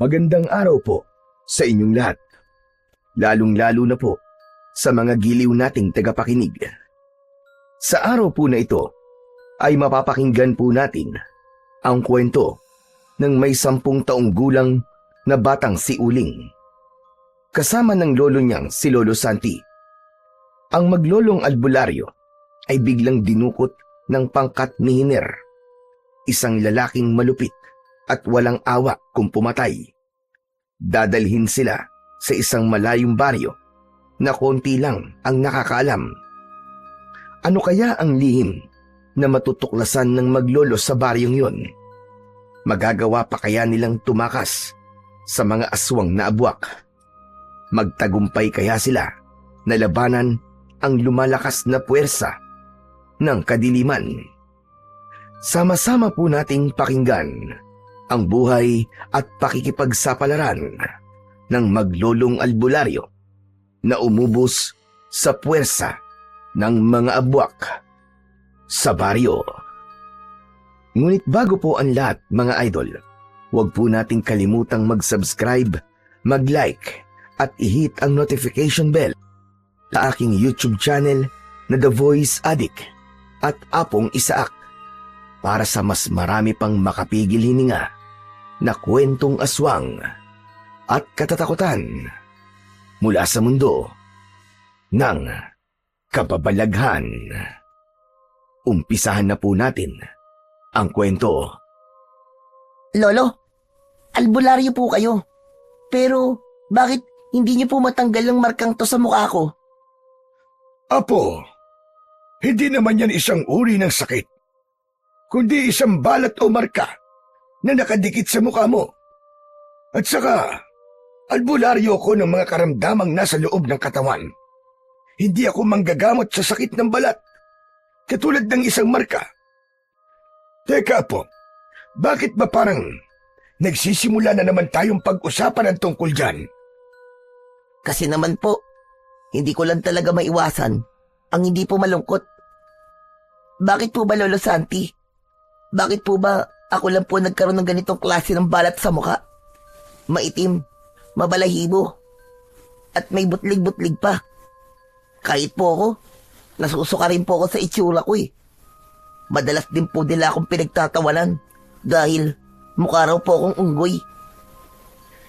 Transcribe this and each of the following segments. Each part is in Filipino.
Magandang araw po sa inyong lahat, lalong-lalo na po sa mga giliw nating tagapakinig. Sa araw po na ito ay mapapakinggan po natin ang kwento ng may 10 taong gulang na batang si Uling. Kasama ng lolo niyang si Lolo Santi. Ang maglolong albularyo ay biglang dinukot ng pangkat ni Hiner, isang lalaking malupit at walang awa kung pumatay. Dadalhin sila sa isang malayong baryo na konti lang ang nakakaalam. Ano kaya ang lihim na matutuklasan ng maglolo sa baryong yon? Magagawa pa kaya nilang tumakas sa mga aswang na abwak? Magtagumpay kaya sila na labanan ang lumalakas na puwersa ng kadiliman? Sama-sama po nating pakinggan ang buhay at pakikipagsapalaran ng maglolong albularyo na umubos sa puwersa ng mga abwak sa baryo. Ngunit bago po ang lahat, mga idol, huwag po nating kalimutang mag-subscribe, mag-like at i-hit ang notification bell sa aking YouTube channel na The Voice Addict at Apong Isaak para sa mas marami pang makapigil hininga na kwentong aswang at katatakutan mula sa mundo ng kababalaghan. Umpisahan na po natin ang kwento. Lolo, albularyo po kayo. Pero bakit hindi niyo po matanggal ang markang to sa mukha ko? Apo, hindi naman yan isang uri ng sakit, kundi isang balat o marka na nakadikit sa mukha mo. At saka, albularyo ko ng mga karamdamang nasa loob ng katawan. Hindi ako manggagamot sa sakit ng balat, katulad ng isang marka. Teka po, bakit ba parang nagsisimula na naman tayong pag-usapan ng tungkol dyan? Kasi naman po, hindi ko lang talaga maiwasan ang hindi po malungkot. Bakit po ba, Lolo Santi? Bakit po ba ako lang po nagkaroon ng ganitong klase ng balat sa mukha? Maitim, mabalahibo, at may butlig-butlig pa. Kahit po ako, nasusuka rin po ako sa itsura ko eh. Madalas din po nila akong pinagtatawanan dahil mukha raw po akong unggoy.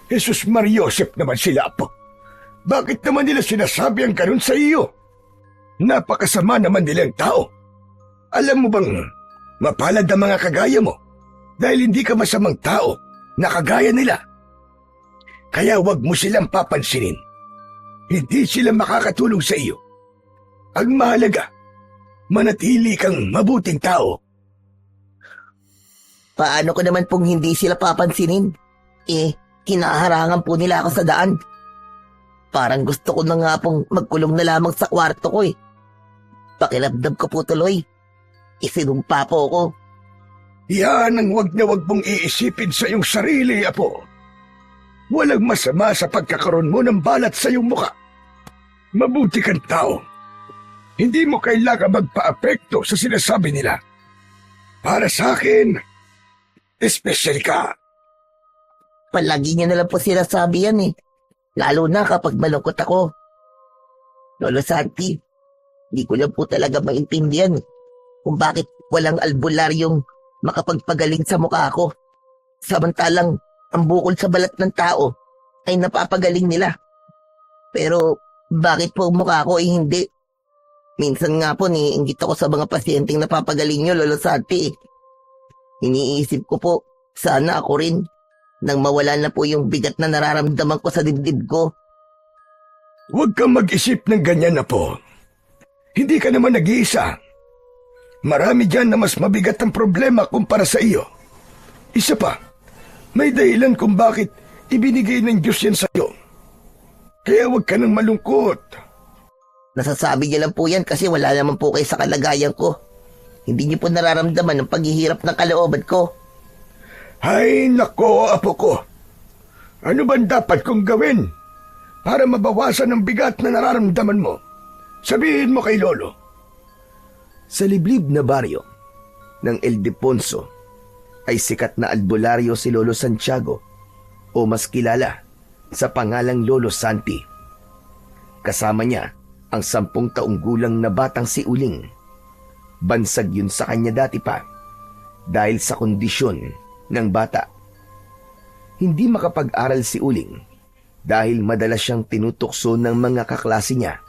Jesus Mariosep naman sila, Apo. Bakit naman nila sinasabi ang ganun sa iyo? Napakasama naman nilang tao. Alam mo bang mapalad ang mga kagaya mo dahil hindi ka masamang tao na kagaya nila? Kaya wag mo silang papansinin. Hindi sila makakatulong sa iyo. Ang mahalaga, manatili kang mabuting tao. Paano ko naman pong hindi sila papansinin? Kinaharangan po nila ako sa daan. Parang gusto ko na nga pong magkulong na lamang sa kwarto ko eh. Pakiramdam ko po tuloy. Isinumpa po ako. Yan ang wag na wag mong iisipin sa iyong sarili, Apo. Walang masama sa pagkakaroon mo ng balat sa iyong muka. Mabuti kang tao. Hindi mo kailangan magpa-apekto sa sinasabi nila. Para sa akin, espesyal ka. Palagi niya na lang po sinasabi yan eh. Lalo na kapag malungkot ako. Lolo Santi, hindi ko lang po talaga maintindihan kung bakit walang albularyong makapagpagaling sa mukha ko. Samantalang ang bukol sa balat ng tao ay napapagaling nila. Pero bakit po mukha ko ay hindi? Minsan nga po niinggit ako sa mga pasyenteng napapagaling nyo, Lolo Santi. Iniisip ko po, sana ako rin nang mawala na po yung bigat na nararamdaman ko sa dibdib ko. Huwag kang mag-isip ng ganyan, Apo. Hindi ka naman nag-iisa. Marami dyan na mas mabigat ang problema kumpara sa iyo. Isa pa, may dahilan kung bakit ibinigay ng Diyos yan sa iyo. Kaya huwag ka nang malungkot. Nasasabi niyo lang po yan kasi wala naman po kayo sa kalagayan ko. Hindi niyo po nararamdaman ang paghihirap ng kalooban ko. Ay, nako, Apo ko. Ano ba dapat kong gawin para mabawasan ang bigat na nararamdaman mo? Sabihin mo kay Lolo. Sa liblib na baryo ng Ildefonso ay sikat na albularyo si Lolo Santiago o mas kilala sa pangalang Lolo Santi. Kasama niya ang 10 taong gulang na batang si Uling. Bansag yun sa kanya dati pa dahil sa kondisyon ng bata. Hindi makapag-aral si Uling dahil madalas siyang tinutukso ng mga kaklase niya.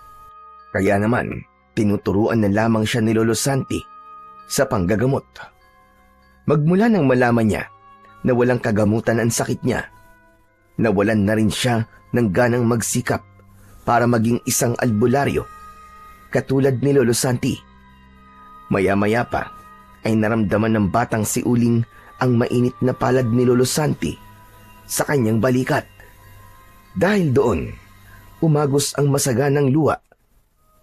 Kaya naman, tinuturuan na lamang siya ni Lolo Santi sa panggagamot. Magmula nang malaman niya na walang kagamutan ang sakit niya, nawalan na rin siya ng ganang magsikap para maging isang albularyo katulad ni Lolo Santi. Maya-maya pa ay naramdaman ng batang si Uling ang mainit na palad ni Lolo Santi sa kanyang balikat. Dahil doon, umagos ang masaganang luha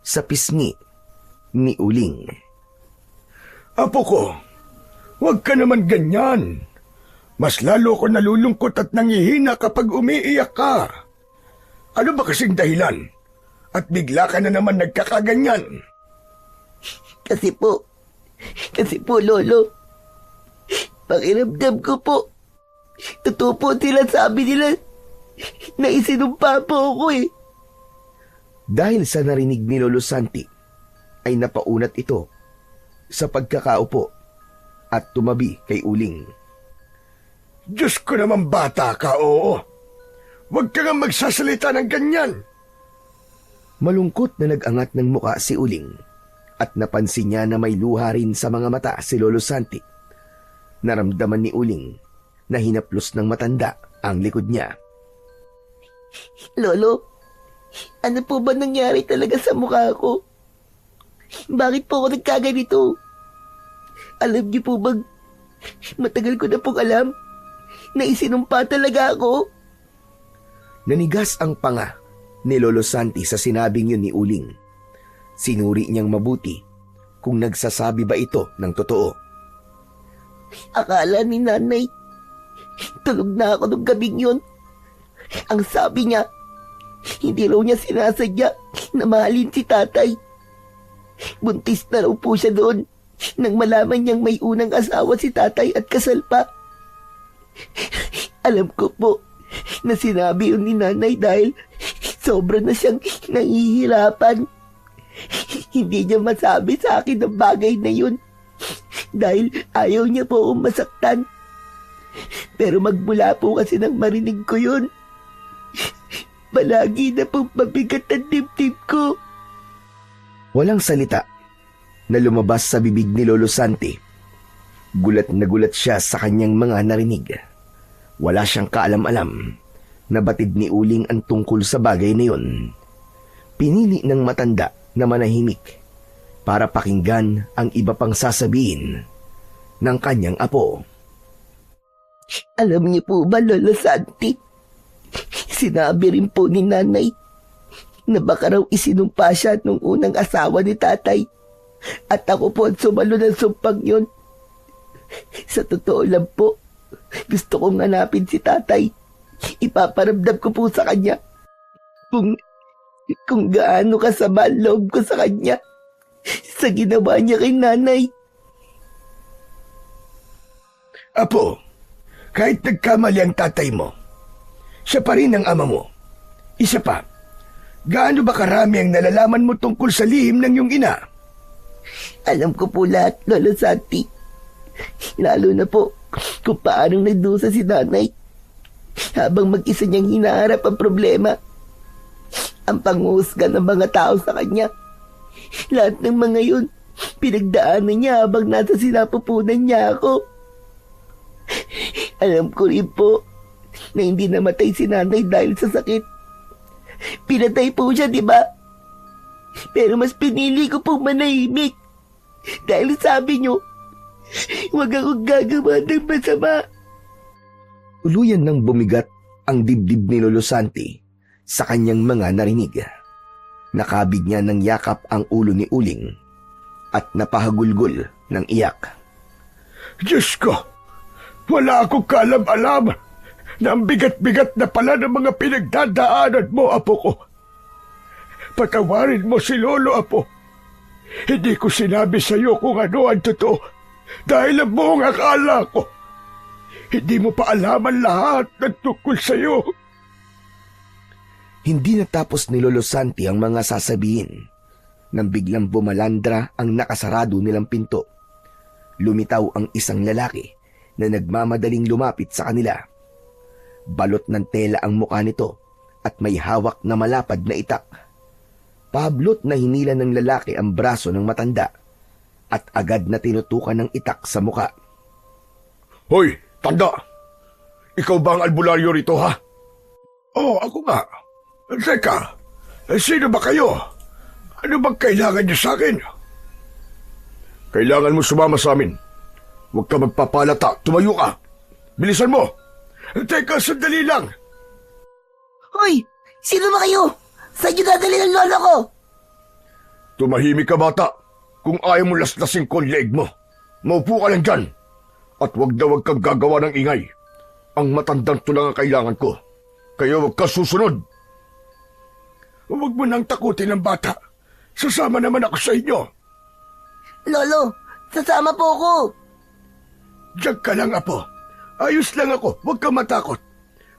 sa pisngi ni Uling. Apo ko, huwag ka naman ganyan. Mas lalo ko nalulungkot at nangihina kapag umiiyak ka. Ano ba kasing dahilan? At bigla ka na naman nagkakaganyan. Kasi po, Lolo, pakiramdam ko po, totoo po sila sabi nila na isinumpa po ako eh. Dahil sa narinig ni Lolo Santi, ay napaunat ito sa pagkakaupo at tumabi kay Uling. Diyos ko naman bata ka, oo. Huwag ka nga magsasalita ng ganyan. Malungkot na nag-angat ng muka si Uling at napansin niya na may luha rin sa mga mata si Lolo Santi. Naramdaman ni Uling na hinaplos ng matanda ang likod niya. Lolo, ano po ba nangyari talaga sa mukha ko? Bakit po ako nagkaganito? Alam niyo po bang matagal ko na pong alam na isinumpa talaga ako? Nanigas ang panga ni Lolo Santi sa sinabing yun ni Uling. Sinuri niyang mabuti kung nagsasabi ba ito ng totoo. Akala ni nanay, tulog na ako nung gabing yun. Ang sabi niya, hindi raw niya sinasadya na mahalin si tatay. Buntis na raw po siya doon nang malaman niyang may unang asawa si tatay at kasal pa. Alam ko po na sinabi yun ni nanay dahil sobra na siyang nahihirapan. Hindi niya masabi sa akin ang bagay na yun dahil ayaw niya po akong masaktan. Pero magmula po kasi nang marinig ko yun, palagi na pong mabigat ang dibdib ko. Walang salita na lumabas sa bibig ni Lolo Santi. Gulat na gulat siya sa kanyang mga narinig. Wala siyang kaalam-alam na batid ni Uling ang tungkol sa bagay na yun. Pinili ng matanda na manahimik para pakinggan ang iba pang sasabihin ng kanyang apo. Alam niyo po ba, Lolo Santi? Sinabi rin po ni nanay na baka raw isinumpa siya nung unang asawa ni tatay. At ako po ang sumalo ng sumpang yun. Sa totoo lang po, gusto kong hanapin si tatay. Ipaparamdam ko po sa kanya kung gaano kasama ang loob ko sa kanya sa ginawa niya kay nanay. Apo, kahit nagkamali ang tatay mo, siya pa rin ang ama mo. Isa pa, gaano ba karami ang nalalaman mo tungkol sa lihim ng iyong ina? Alam ko po lahat, Lolo Santi. Lalo na po kung paanong nagdusa si nanay habang mag-isa niyang hinaharap ang problema. Ang panghusga ng mga tao sa kanya. Lahat ng mga yun, pinagdaanan niya habang nasa sinapupunan niya ako. Alam ko rin po na hindi namatay si nanay dahil sa sakit. Pinatay po siya, di ba? Pero mas pinili ko pong manahimik. Dahil sabi niyo, huwag akong gagawa ng masama. Tuluyan nang bumigat ang dibdib ni Lolo Santi sa kanyang mga narinig. Nakabig niya ng yakap ang ulo ni Uling at napahagulgol ng iyak. Diyos ko, wala akong kaalam-alam na ang bigat-bigat na pala ng mga pinagdadaanan mo, apo ko. Patawarin mo si Lolo, apo. Hindi ko sinabi sa iyo kung ano ang totoo dahil ang buong akala ko Hindi mo pa alaman lahat ng tungkol sa'yo. Hindi natapos ni Lolo Santi ang mga sasabihin nang biglang bumalandra ang nakasarado nilang pinto. Lumitaw ang isang lalaki na nagmamadaling lumapit sa kanila. Balot ng tela ang mukha nito at may hawak na malapad na itak. Pablot na hinila ng lalaki ang braso ng matanda at agad na tinutukan ng itak sa mukha. Hoy, tanda! Ikaw ba ang albularyo rito, ha? Oo, ako nga. Teka, sino ba kayo? Ano bang kailangan niyo sa akin? Kailangan mo sumama sa amin. Huwag ka magpapalata. Tumayo ka. Bilisan mo. Teka, sandali lang. Hoy! Sino ba kayo? Saan niyo dadali ng lolo ko? Tumahimik ka, bata. Kung ayaw mo laslasing ko ang leeg mo, maupo ka lang dyan. At huwag kang gagawa ng ingay. Ang matandang to lang ang kailangan ko. Kaya huwag ka susunod. Huwag mo nang takutin ang bata. Sasama naman ako sa inyo. Lolo, sasama po ako. Diyan ka lang, apo. Ayos lang ako. Huwag ka matakot.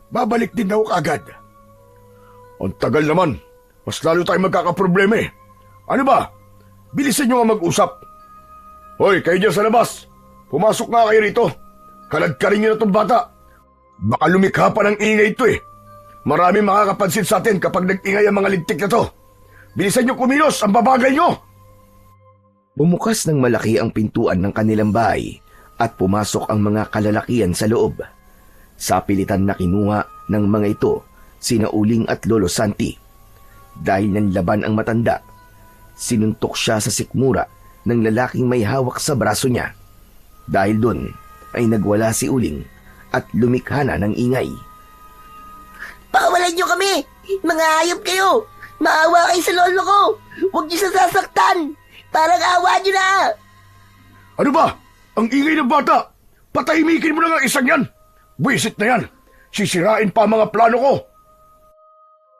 Babalik din ako agad. Ang tagal naman. Mas lalo tayong magkakaproblema eh. Ano ba? Bilisan nyo nga mag-usap. Hoy, kayo dyan sa labas. Pumasok nga kayo rito. Kaladkarin nyo na itong bata. Baka lumikha pa ng ingay ito eh. Marami makakapansin sa atin kapag nag-ingay ang mga lintik na to. Bilisan nyo kumilos, ang babagal nyo! Bumukas ng malaki ang pintuan ng kanilang bahay at pumasok ang mga kalalakian sa loob. Sa pilitan na kinuha ng mga ito, sina Uling at Lolo Santi. Dahil nanlaban ang matanda, sinuntok siya sa sikmura ng lalaking may hawak sa braso niya. Dahil doon ay nagwala si Uling at lumikha na ng ingay. Pakawalan niyo kami! Mga hayop kayo! Maawa kayo sa lolo ko! Huwag niyo siya sasaktan! Parang awa niyo na! Ano ba? Ang ingay ng bata! Patahimikin mo na nga isang yan! Buisit na yan! Sisirain pa ang mga plano ko!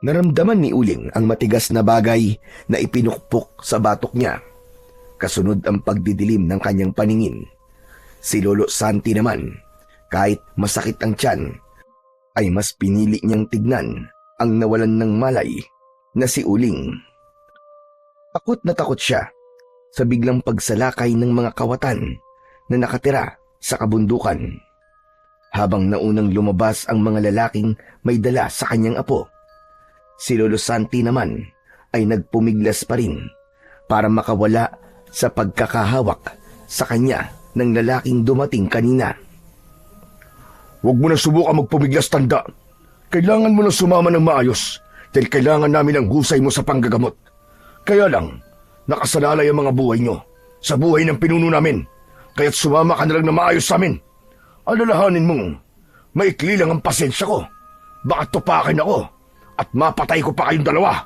Naramdaman ni Uling ang matigas na bagay na ipinukpok sa batok niya. Kasunod ang pagdidilim ng kanyang paningin. Si Lolo Santi naman, kahit masakit ang tiyan, ay mas pinili niyang tignan ang nawalan ng malay na si Uling. Takot na takot siya sa biglang pagsalakay ng mga kawatan na nakatira sa kabundukan. Habang naunang lumabas ang mga lalaking may dala sa kanyang apo, si Lolo Santi naman ay nagpumiglas pa rin para makawala sa pagkakahawak sa kanya ng lalaking dumating kanina. Huwag mo na subukan magpumiglas, tanda. Kailangan mo na sumama ng maayos dahil kailangan namin ang husay mo sa panggagamot. Kaya lang, nakasalalay ang mga buhay nyo sa buhay ng pinuno namin. Kaya't sumama ka na lang na maayos sa amin. Alalahanin mong maikli lang ang pasensya ko. Baka tupakin ako at mapatay ko pa kayong dalawa.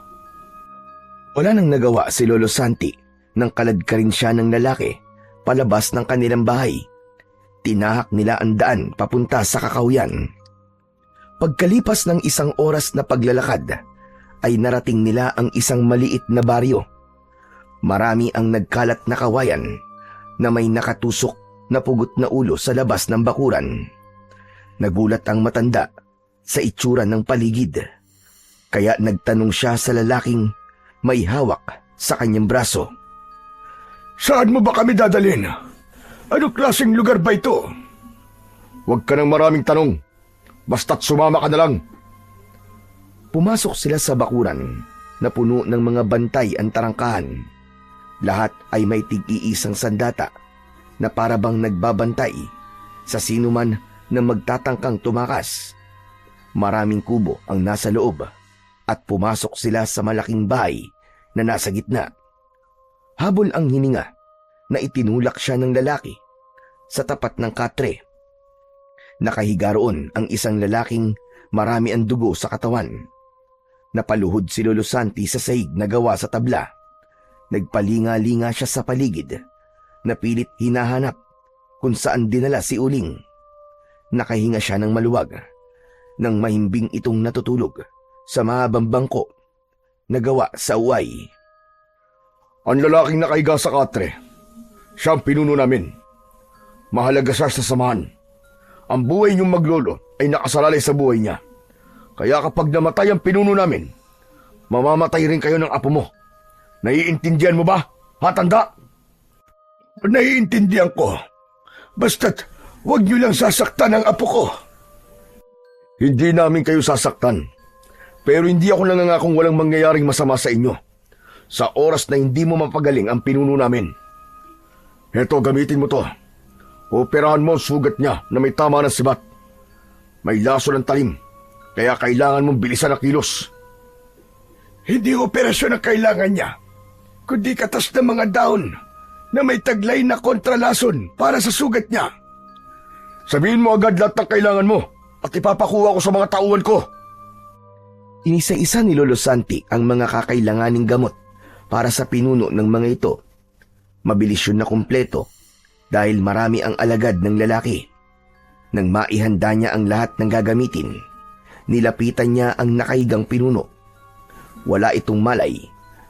Wala nang nagawa si Lolo Santi nang kaladkarin siya ng lalaki palabas ng kanilang bahay. Tinahak nila ang daan papunta sa kakahuyan. Pagkalipas ng isang oras na paglalakad, ay narating nila ang isang maliit na baryo. Marami ang nagkalat na kawayan na may nakatusok na pugot na ulo sa labas ng bakuran. Nagulat ang matanda sa itsura ng paligid, kaya nagtanong siya sa lalaking may hawak sa kanyang braso. Saan mo ba kami dadalhin? Ano klaseng lugar ba ito? Huwag ka ng maraming tanong. Basta't sumama ka na lang. Pumasok sila sa bakuran na puno ng mga bantay ang tarangkahan. Lahat ay may tig-iisang sandata na parabang nagbabantay sa sinuman na magtatangkang tumakas. Maraming kubo ang nasa loob at pumasok sila sa malaking bahay na nasa gitna. Habol ang hininga na itinulak siya ng lalaki sa tapat ng katre. Nakahiga roon ang isang lalaking marami ang dugo sa katawan. Napaluhod si Lolo Santi sa sahig na gawa sa tabla. Nagpalinga-linga siya sa paligid. Napilit hinahanap kung saan dinala si Uling. Nakahinga siya ng maluwag nang mahimbing itong natutulog sa mahabang bangko na gawa sa uway. Ang lalaking nakahiga sa katre, siya ang pinuno namin. Mahalaga siya sa samahan. Ang buhay niyong maglolo ay nakasalalay sa buhay niya. Kaya kapag namatay ang pinuno namin, mamamatay rin kayo ng apo mo. Naiintindihan mo ba, hatanda? Naiintindihan ko. Basta't huwag niyo lang sasaktan ang apo ko. Hindi namin kayo sasaktan. Pero hindi ako nangangakong walang mangyayaring masama sa inyo. Sa oras na hindi mo mapagaling ang pinuno namin. Heto, gamitin mo to. Operahan mo ang sugat niya na may tama ng sibat. May laso ng talim, kaya kailangan mong bilisan ang kilos. Hindi operasyon ang kailangan niya, kundi katas ng mga dahon na may taglay na kontralason para sa sugat niya. Sabihin mo agad lahat ng kailangan mo at ipapakuha ko sa mga tauhan ko. Inisa-isa ni Lolo Santi ang mga kakailanganing gamot para sa pinuno ng mga ito. Mabilis yun na kumpleto dahil marami ang alagad ng lalaki. Nang maihanda niya ang lahat ng gagamitin, nilapitan niya ang nakahigang pinuno. Wala itong malay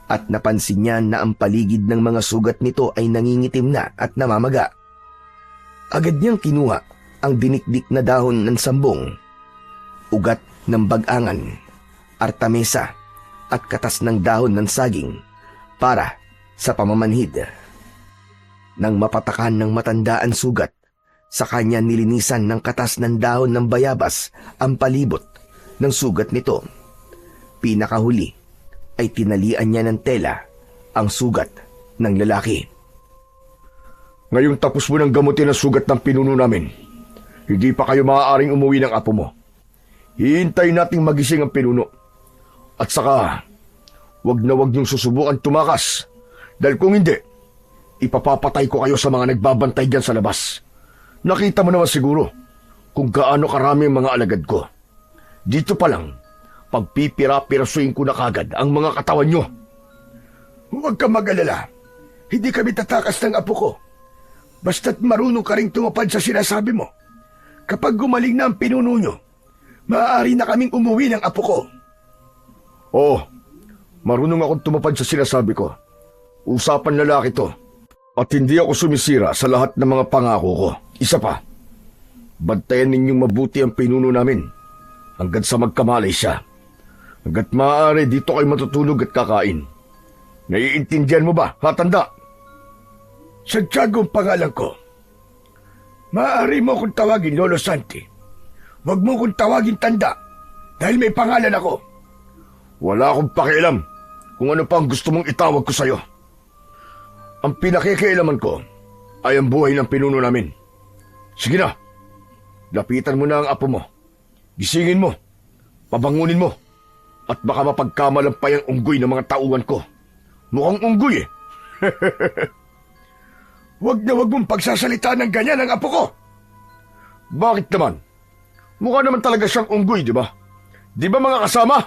at napansin niya na ang paligid ng mga sugat nito ay nangingitim na at namamaga. Agad niyang kinuha ang dinikdik na dahon ng sambong, ugat ng bagangan, artamesa at katas ng dahon ng saging para sa pamamanhid. Nang mapatakan ng matanda ang sugat, sa kanya nilinisan ng katas ng dahon ng bayabas ang palibot ng sugat nito. Pinakahuli ay tinalian niya ng tela ang sugat ng lalaki. Ngayong tapos mo ng gamutin ang sugat ng pinuno namin, hindi pa kayo maaaring umuwi ng apo mo. Hihintayin nating magising ang pinuno. At saka, wag na wag niyong susubukan tumakas. Dahil kung hindi, ipapapatay ko kayo sa mga nagbabantay dyan sa labas. Nakita mo naman siguro kung gaano karami ang mga alagad ko. Dito pa lang, pagpipira-pirasuin ko na kagad ang mga katawan nyo. Huwag ka mag-alala. Hindi kami tatakas ng apo ko. Basta't marunong ka ring tumapad sa sinasabi mo. Kapag gumaling na ang pinuno nyo, maaari na kaming umuwi ng apo ko. Oo, marunong akong tumapad sa sinasabi ko. Usapan lalaki to. At hindi ako sumisira sa lahat ng mga pangako ko. Isa pa, bantayan ninyong mabuti ang pinuno namin hanggat sa magkamalay siya. Hanggat maaari dito kayo matutulog at kakain. Naiintindihan mo ba, hatanda? Santiago ang pangalan ko. Maaari mo akong tawagin Lolo Santi. Huwag mo akong tawagin tanda dahil may pangalan ako. Wala akong pakialam kung ano pa ang gusto mong itawag ko sa'yo. Ang pinakikialaman ko ay ang buhay ng pinuno namin. Sige na, lapitan mo na ang apo mo. Gisingin mo, pabangunin mo, at baka mapagkamalampay ang unggoy ng mga tauhan ko. Mukhang unggoy eh. Huwag na huwag mong pagsasalita ng ganyan ang apo ko. Bakit naman? Mukha naman talaga siyang unggoy, di ba? Di ba mga kasama?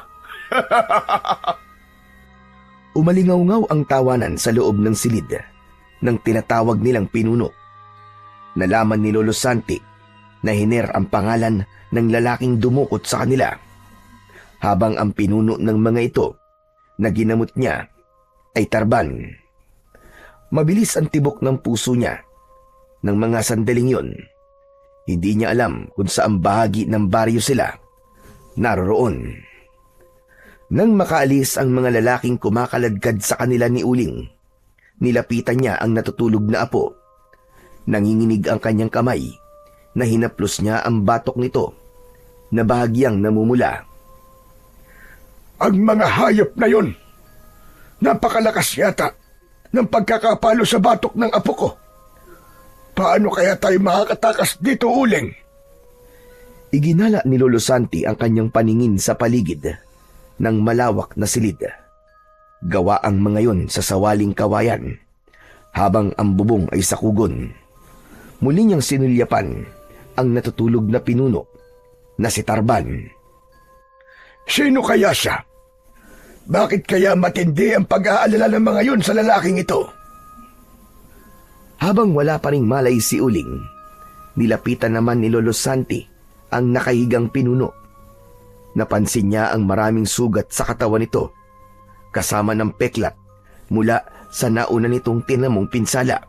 Umalingaw-ngaw ang tawanan sa loob ng silid ng tinatawag nilang pinuno. Nalaman ni Lolo Santi na hiner ang pangalan ng lalaking dumukot sa kanila, habang ang pinuno ng mga ito na ginamot niya ay Tarban. Mabilis ang tibok ng puso niya ng mga sandaling yon. Hindi niya alam kung saan bahagi ng baryo sila naroroon. Nang makaalis ang mga lalaking kumakaladkad sa kanila ni Uling, nilapitan niya ang natutulog na apo. Nanginginig ang kanyang kamay na hinaplos niya ang batok nito na bahagyang namumula. Ang mga hayop na yon, napakalakas yata ng pagkakapalo sa batok ng apo ko. Paano kaya tayo makakatakas dito, Uling? Iginala ni Lolo Santi ang kanyang paningin sa paligid ng malawak na silid. Gawa ang mga yon sa sawaling kawayan, habang ang bubong ay sakugon. Muli niyang sinulyapan ang natutulog na pinuno na si Tarban. Sino kaya siya? Bakit kaya matindi ang pag-aalala ng mga yon sa lalaking ito? Habang wala pa ring malay si Uling, nilapitan naman ni Lolo Santi ang nakahigang pinuno. Napansin niya ang maraming sugat sa katawan nito, kasama ng peklat mula sa nauna nitong tinamong pinsala.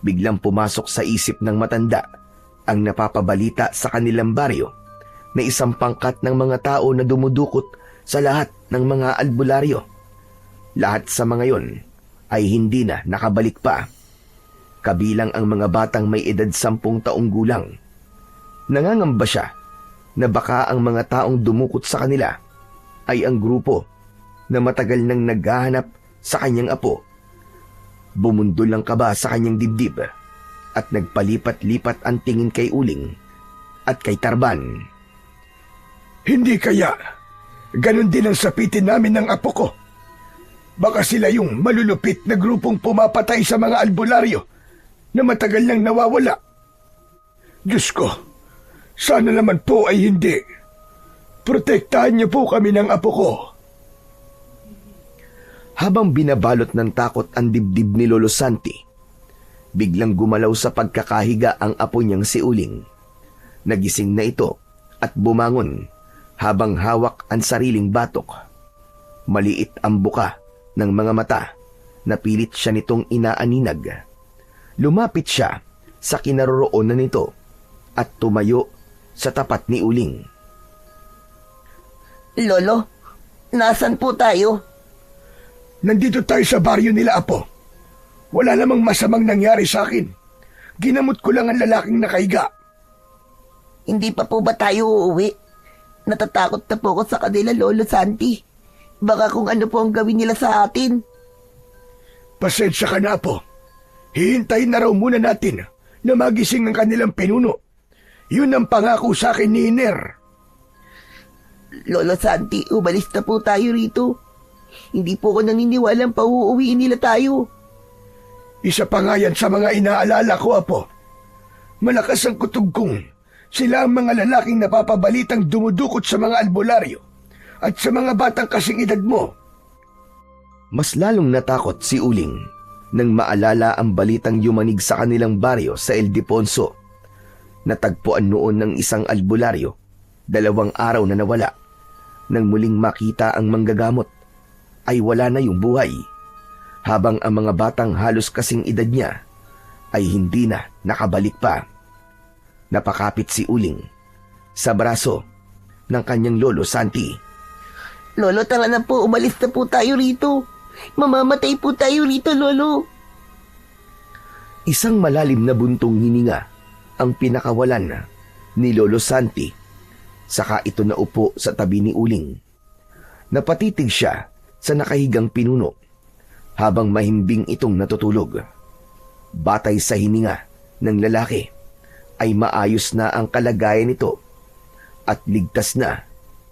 Biglang pumasok sa isip ng matanda ang napapabalita sa kanilang baryo na isang pangkat ng mga tao na dumudukot sa lahat ng mga albularyo. Lahat sa mga yon ay hindi na nakabalik pa. Kabilang ang mga batang may edad 10 taong gulang. Nangangamba siya na baka ang mga taong dumukot sa kanila ay ang grupo na matagal nang naghahanap sa kanyang apo. Bumundol ang kaba sa kanyang dibdib at nagpalipat-lipat ang tingin kay Uling at kay Tarban. Hindi kaya ganun din ang sapitin namin ng apo ko? Baka sila yung malulupit na grupong pumapatay sa mga albularyo na matagal nang nawawala. Diyos ko, sana naman po ay hindi. Protektahan niyo po kami ng apo ko. Habang binabalot ng takot ang dibdib ni Lolo Santi, biglang gumalaw sa pagkakahiga ang apo niyang si Uling. Nagising na ito at bumangon habang hawak ang sariling batok. Maliit ang buka ng mga mata na pilit siya nitong inaaninag. Lumapit siya sa kinaroroonan nito at tumayo sa tapat ni Uling. Lolo, nasan po tayo? Nandito tayo sa baryo nila, apo. Wala namang masamang nangyari sa akin. Ginamot ko lang ang lalaking nakahiga. Hindi pa po ba tayo uuwi? Natatakot na po ako sa kanila, Lolo Santi. Baka kung ano po ang gawin nila sa atin. Pasensya ka na, apo. Hihintayin na raw muna natin na magising ang kanilang pinuno. Yun ang pangako sa akin ni Hiner. Lolo Santi, umalis na po tayo rito. Hindi po ako naniniwalang pauuwiin nila tayo. Isa pa nga yan sa mga inaalala ko, apo. Malakas ang kutob kong sila ang mga lalaking napapabalitang dumudukot sa mga albularyo at sa mga batang kasing edad mo. Mas lalong natakot si Uling nang maalala ang balitang yumanig sa kanilang baryo sa Ildefonso. Natagpuan noon ng isang albularyo, 2 araw na nawala. Nang muling makita ang manggagamot, ay wala na yung buhay, habang ang mga batang halos kasing edad niya ay hindi na nakabalik pa. Napakapit si Uling sa braso ng kanyang Lolo Santi. Lolo, tara na po, umalis na po tayo rito. Mamamatay po tayo rito, Lolo. Isang malalim na buntong hininga ang pinakawalan ni Lolo Santi. Saka ito naupo sa tabi ni Uling. Napatitig siya sa nakahigang pinuno habang mahimbing itong natutulog. Batay sa hininga ng lalaki ay maayos na ang kalagayan nito at ligtas na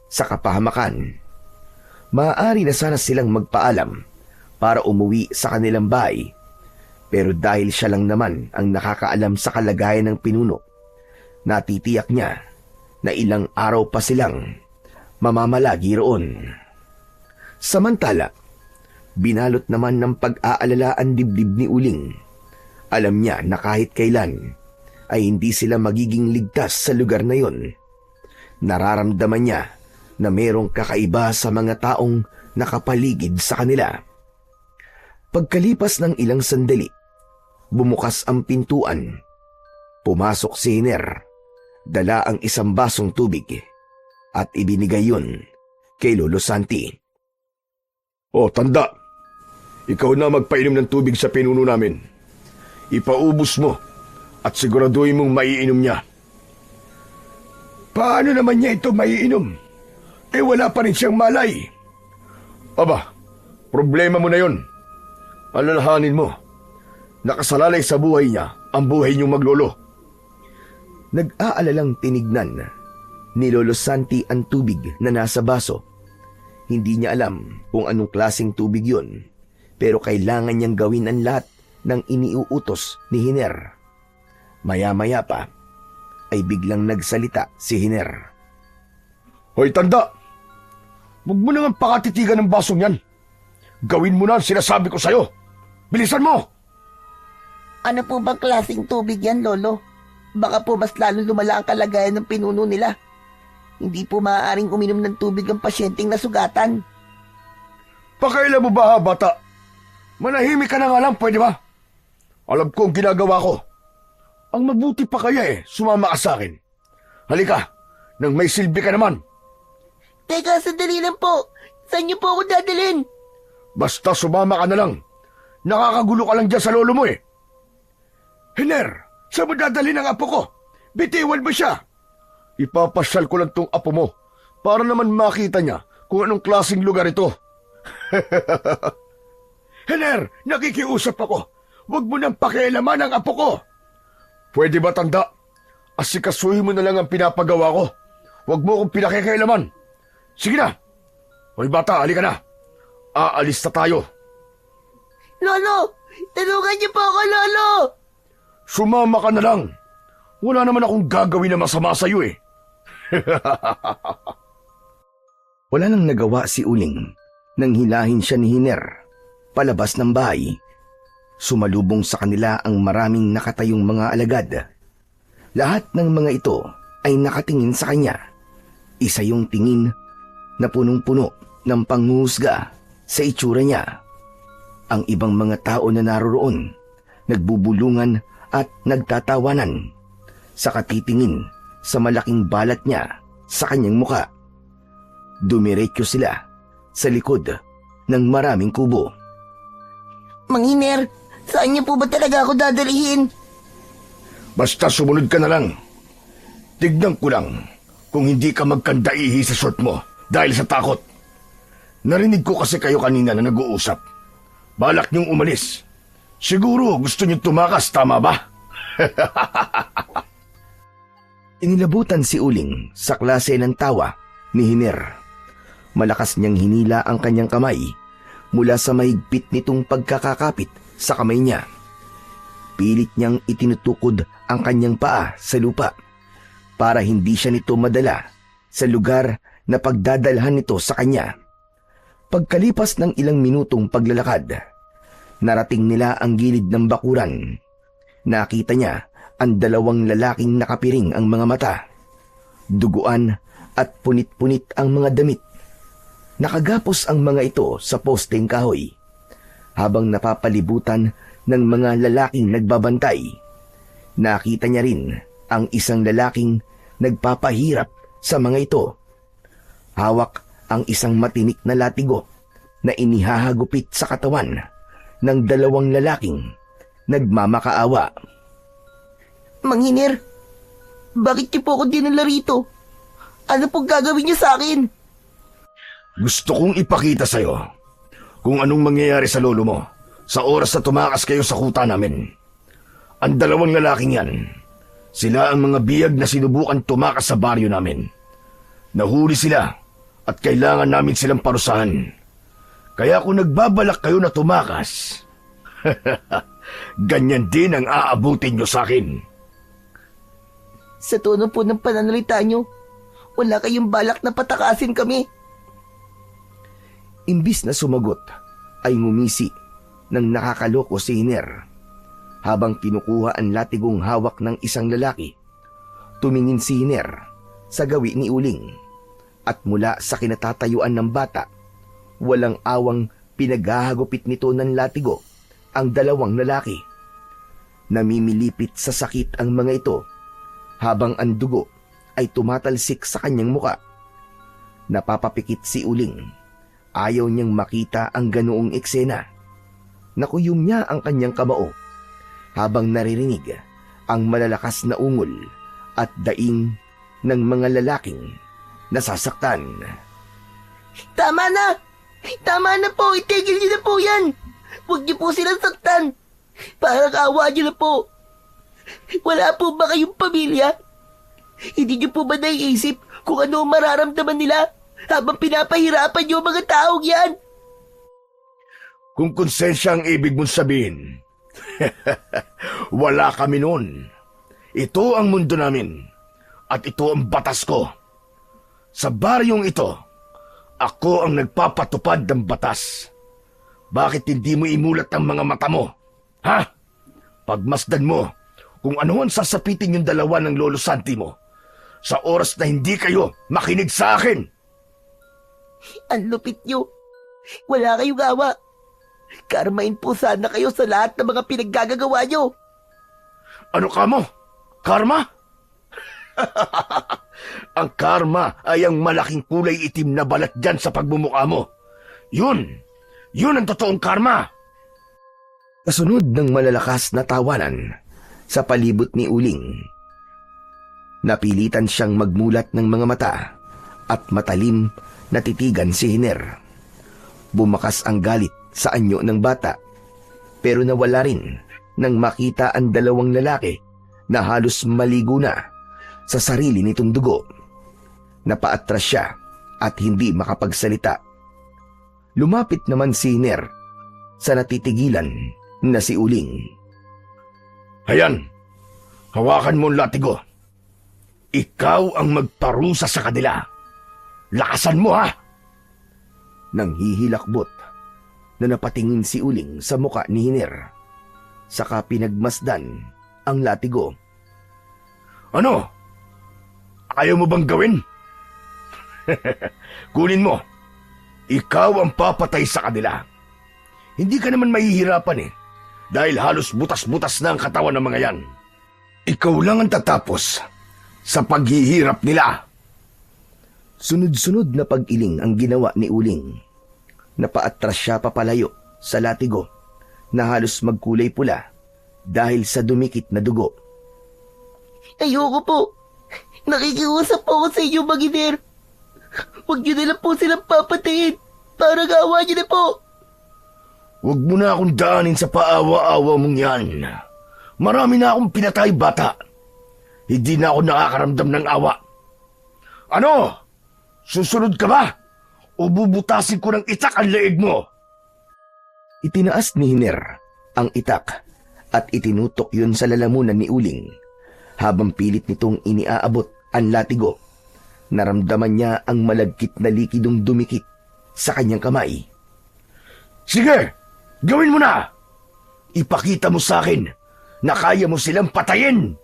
sa kapahamakan. Maaari na sana silang magpaalam para umuwi sa kanilang bahay, pero dahil siya lang naman ang nakakaalam sa kalagayan ng pinuno, natitiyak niya na ilang araw pa silang mamamalagi roon. Samantala, binalot naman ng pag-aalala ang dibdib ni Uling. Alam niya na kahit kailan ay hindi sila magiging ligtas sa lugar na yon. Nararamdaman niya na merong kakaiba sa mga taong nakapaligid sa kanila. Pagkalipas ng ilang sandali, bumukas ang pintuan. Pumasok si Hiner, dala ang isang basong tubig at ibinigay yun kay Lolo Santi. O, tanda. Ikaw na magpainom ng tubig sa pinuno namin. Ipaubos mo at siguraduhin mong maiinom niya. Paano naman niya ito maiinom? Wala pa rin siyang malay. Aba, problema mo na yun. Alalahanin mo, nakasalalay sa buhay niya ang buhay niyong maglolo. Nag-aalalang tinignan ni Lolo Santi ang tubig na nasa baso. Hindi niya alam kung anong klaseng tubig yun, pero kailangan niyang gawin ang lahat ng iniuutos ni Hiner. Maya-maya pa ay biglang nagsalita si Hiner. Hoy, tanda! Huwag mo naman pakatitigan ng basong yan. Gawin mo na ang sinasabi ko sa'yo. Bilisan mo! Ano po bang klaseng tubig yan, Lolo? Baka po mas lalo lumala ang kalagayan ng pinuno nila. Hindi po maaaring uminom ng tubig ang pasyenteng nasugatan. Pakailan mo ba, ha, bata? Manahimik ka na nga lang, pwede ba? Alam ko ang ginagawa ko. Ang mabuti pa kaya sumama ka sa akin. Halika, nang may silbi ka naman. Teka, sandali lang po. Saan niyo po ako dadalhin? Basta sumama ka na lang. Nakakagulo ka lang dyan sa lolo mo Hiner, saan mo dadalhin ang apo ko? Bitiwan mo siya. Ipapasyal ko lang tong apo mo para naman makita niya kung anong klaseng lugar ito. Hiner, nakikiusap ako. Huwag mo nang pakialaman ang apo ko. Pwede ba, tanda? Asikasuhin mo na lang ang pinapagawa ko. Huwag mo akong pinakikialaman. Sige na. Hoy bata, halika na. Aalis na tayo. Lolo! Tulungan niyo po ako, Lolo! Sumama ka na lang. Wala naman akong gagawin na masama sa'yo Wala nang nagawa si Uling nang hilahin siya ni Hiner palabas ng bahay. Sumalubong sa kanila ang maraming nakatayong mga alagad. Lahat ng mga ito ay nakatingin sa kanya. Isa yung tingin na punong-puno ng panghuhusga sa itsura niya. Ang ibang mga tao na naroroon, nagbubulungan at nagtatawanan sa katitingin sa malaking balat niya sa kanyang muka. Dumiretso sila sa likod ng maraming kubo. Mang Hiner, saan niyo po ba talaga ako dadalhin? Basta sumunod ka na lang. Tignan ko lang kung hindi ka magkandaihi sa short mo dahil sa takot. Narinig ko kasi kayo kanina na nag-uusap. Balak niyong umalis. Siguro gusto niyong tumakas, tama ba? Inilabutan si Uling sa klase ng tawa ni Hiner. Malakas niyang hinila ang kanyang kamay mula sa mahigpit nitong pagkakakapit sa kamay niya. Pilit niyang itinutukod ang kanyang paa sa lupa para hindi siya nito madala sa lugar na pagdadalhan nito sa kanya. Pagkalipas ng ilang minutong paglalakad, narating nila ang gilid ng bakuran. Nakita niya ang dalawang lalaking nakapiring ang mga mata. Duguan at punit-punit ang mga damit. Nakagapos ang mga ito sa posteng kahoy habang napapalibutan ng mga lalaking nagbabantay. Nakita niya rin ang isang lalaking nagpapahirap sa mga ito. Hawak ang isang matinik na latigo na inihahagupit sa katawan ng dalawang lalaking nagmamakaawa. Mang Hiner, bakit niyo po ako dinala rito? Ano pong gagawin niyo sa akin? Gusto kong ipakita sa'yo kung anong mangyayari sa lolo mo sa oras na tumakas kayo sa kuta namin. Ang dalawang lalaking yan, sila ang mga biyag na sinubukan tumakas sa baryo namin. Nahuli sila at kailangan namin silang parusahan. Kaya kung nagbabalak kayo na tumakas, ganyan din ang aabutin nyo sa akin. Sa tono po ng pananalita niyo, wala kayong balak na patakasin kami. Imbis na sumagot, ay ngumisi ng nakakaloko si Hiner. Habang kinukuha ang latigong hawak ng isang lalaki, tumingin si Hiner sa gawi ni Uling. At mula sa kinatatayuan ng bata, walang awang pinaghahagupit nito ng latigo ang dalawang lalaki. Namimilipit sa sakit ang mga ito habang ang dugo ay tumatalsik sa kanyang muka. Napapapikit si Uling. Ayaw niyang makita ang ganoong eksena. Nakuyom niya ang kanyang kamao habang naririnig ang malalakas na ungol at daing ng mga lalaking nasasaktan. Tama na! Tama na po! Itigil niyo na po yan! Huwag niyo po silang saktan! Parang awa niyo na po! Wala po ba kayong pamilya? Hindi niyo po ba naiisip kung ano ang mararamdaman nila habang pinapahirapan niyo ang mga taong yan? Kung konsensya ang ibig mong sabihin, wala kami noon. Ito ang mundo namin at ito ang batas ko. Sa baryong ito, ako ang nagpapatupad ng batas. Bakit hindi mo imulat ang mga mata mo? Ha? Pagmasdan mo kung ano ang sasapitin yung dalawa ng Lolo Santi mo sa oras na hindi kayo makinig sa akin. Ang lupit niyo. Wala kayong gawa. Karmain po sana kayo sa lahat ng mga pinaggagawa niyo. Ano ka mo? Karma? Ang karma ay ang malaking kulay itim na balat dyan sa pagmumukha mo. Yun ang totoong karma. Kasunod ng malalakas na tawanan sa palibot ni Uling. Napilitan siyang magmulat ng mga mata at matalim na titigan si Hiner. Bumakas ang galit sa anyo ng bata pero nawala rin nang makita ang dalawang lalaki na halos maligo na sa sarili nitong dugo. Napaatras siya at hindi makapagsalita. Lumapit naman si Hiner sa natitigilan na si Uling. Ayan, hawakan mo ang latigo. Ikaw ang magparusa sa kanila. Lakasan mo, ha? Nang hihilakbot na napatingin si Uling sa muka ni Hiner, saka pinagmasdan ang latigo. Ano? Ayaw mo bang gawin? Kunin mo. Ikaw ang papatay sa kanila. Hindi ka naman mahihirapan dahil halos butas-butas na ang katawan ng mga yan. Ikaw lang ang tatapos sa paghihirap nila. Sunod-sunod na pag-iling ang ginawa ni Uling. Napaatras siya papalayo sa latigo na halos magkulay pula dahil sa dumikit na dugo. Ayoko po. Nakikiusap po ako sa inyo, Mag-Iner. Huwag niyo na lang po silang papatayin. Parang awa niyo na po. Huwag mo na akong daanin sa paawa-awa mong yan. Marami na akong pinatay, bata. Hindi na ako nakakaramdam ng awa. Ano? Susunod ka ba? O bubutasin ko ng itak ang leeg mo? Itinaas ni Hiner ang itak at itinutok yun sa lalamunan ni Uling. Habang pilit nitong iniaabot ang latigo, naramdaman niya ang malagkit na likidong dumikit sa kanyang kamay. Sige, gawin mo na! Ipakita mo sa akin na kaya mo silang patayin!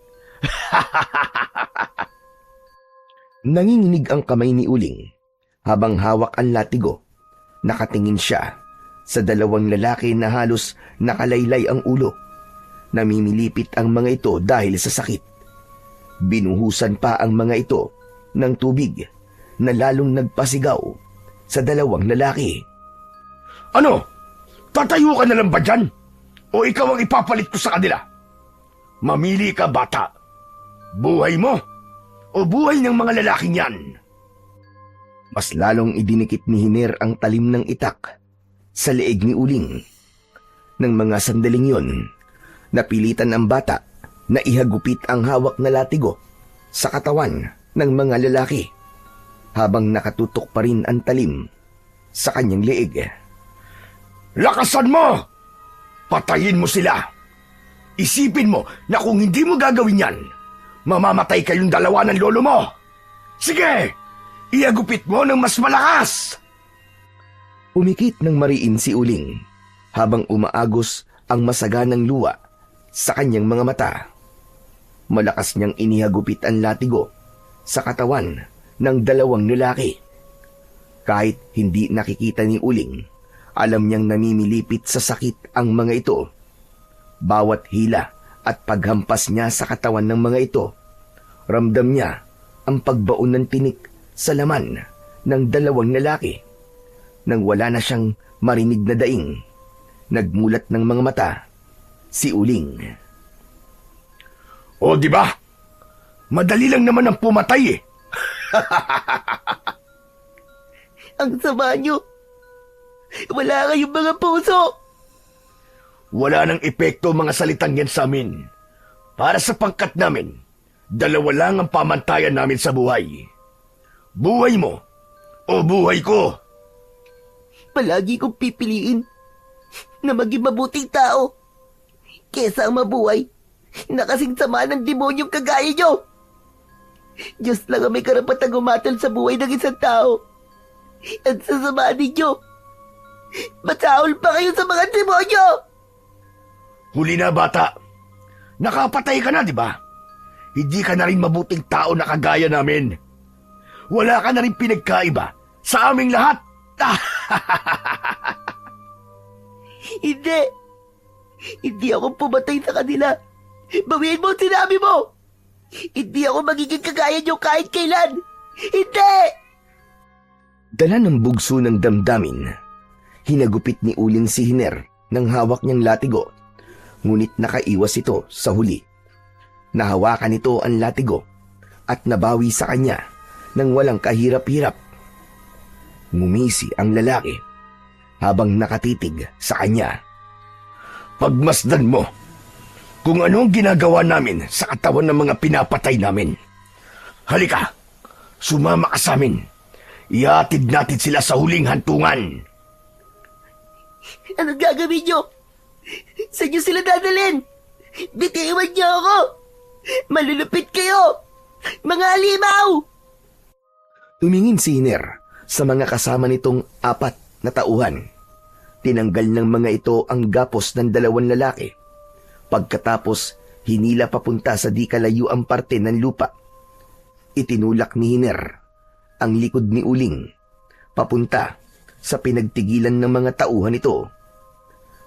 Nanginginig ang kamay ni Uling habang hawak ang latigo. Nakatingin siya sa dalawang lalaki na halos nakalaylay ang ulo. Namimilipit ang mga ito dahil sa sakit. Binuhusan pa ang mga ito ng tubig na lalong nagpasigaw sa dalawang lalaki. Ano? Tatayo ka na lang ba dyan? O ikaw ang ipapalit ko sa kanila? Mamili ka, bata. Buhay mo o buhay ng mga lalaking yan? Mas lalong idinikit ni Hiner ang talim ng itak sa leeg ni Uling. Nang mga sandaling yon, napilitan ang bata na ihagupit ang hawak na latigo sa katawan ng mga lalaki habang nakatutok pa rin ang talim sa kanyang leeg. Lakasan mo! Patayin mo sila! Isipin mo na kung hindi mo gagawin yan, mamamatay kayong dalawa ng lolo mo! Sige! Iagupit mo ng mas malakas! Umikit ng mariin si Uling habang umaagos ang masaganang luwa sa kanyang mga mata. Malakas niyang inihagupit ang latigo sa katawan ng dalawang lalaki. Kahit hindi nakikita ni Uling, alam niyang namimilipit sa sakit ang mga ito. Bawat hila at paghampas niya sa katawan ng mga ito, ramdam niya ang pagbaon ng tinik sa laman ng dalawang lalaki. Nang wala na siyang marinig na daing, nagmulat ng mga mata si Uling. O, di ba? Madali lang naman ang pumatay Ang sama niyo. Wala kayong mga puso. Wala nang epekto mga salitang yan sa amin. Para sa pangkat namin, dalawa lang ang pamantayan namin sa buhay. Buhay mo o buhay ko. Palagi kong pipiliin na maging mabuting tao kesa ang mabuhay na kasing sama ng demonyong kagaya nyo. Diyos lang ang may karapatang umatol sa buhay ng isang tao. At sasama ninyo, matahol pa kayo sa mga demonyo! Huli na, bata. Nakapatay ka na, di ba? Hindi ka na rin mabuting tao na kagaya namin. Wala ka na rin pinagkaiba sa aming lahat. Hindi. Hindi ako pumatay sa kanila. Bawiin mo ang sinabi mo! Hindi ako magiging kagaya niyo kahit kailan! Hindi! Dala ng bugso ng damdamin, hinagupit ni Uling si Hiner ng hawak niyang latigo, ngunit nakaiwas ito sa huli. Nahawakan nito ang latigo at nabawi sa kanya ng walang kahirap-hirap. Ngumisi ang lalaki habang nakatitig sa kanya. Pagmasdan mo kung ano ang ginagawa namin sa katawan ng mga pinapatay namin. Halika, sumama ka sa amin. Ihatid natin sila sa huling hantungan. Anong gagawin niyo? Saan niyo sila dadalhin? Bitiwan niyo ako! Malulupit kayo! Mga alimaw! Tumingin si Hiner sa mga kasama nitong 4 na tauhan. Tinanggal ng mga ito ang gapos ng 2 lalaki. Pagkatapos, hinila papunta sa di kalayuang parte ng lupa. Itinulak ni Hiner ang likod ni Uling papunta sa pinagtigilan ng mga tauhan ito.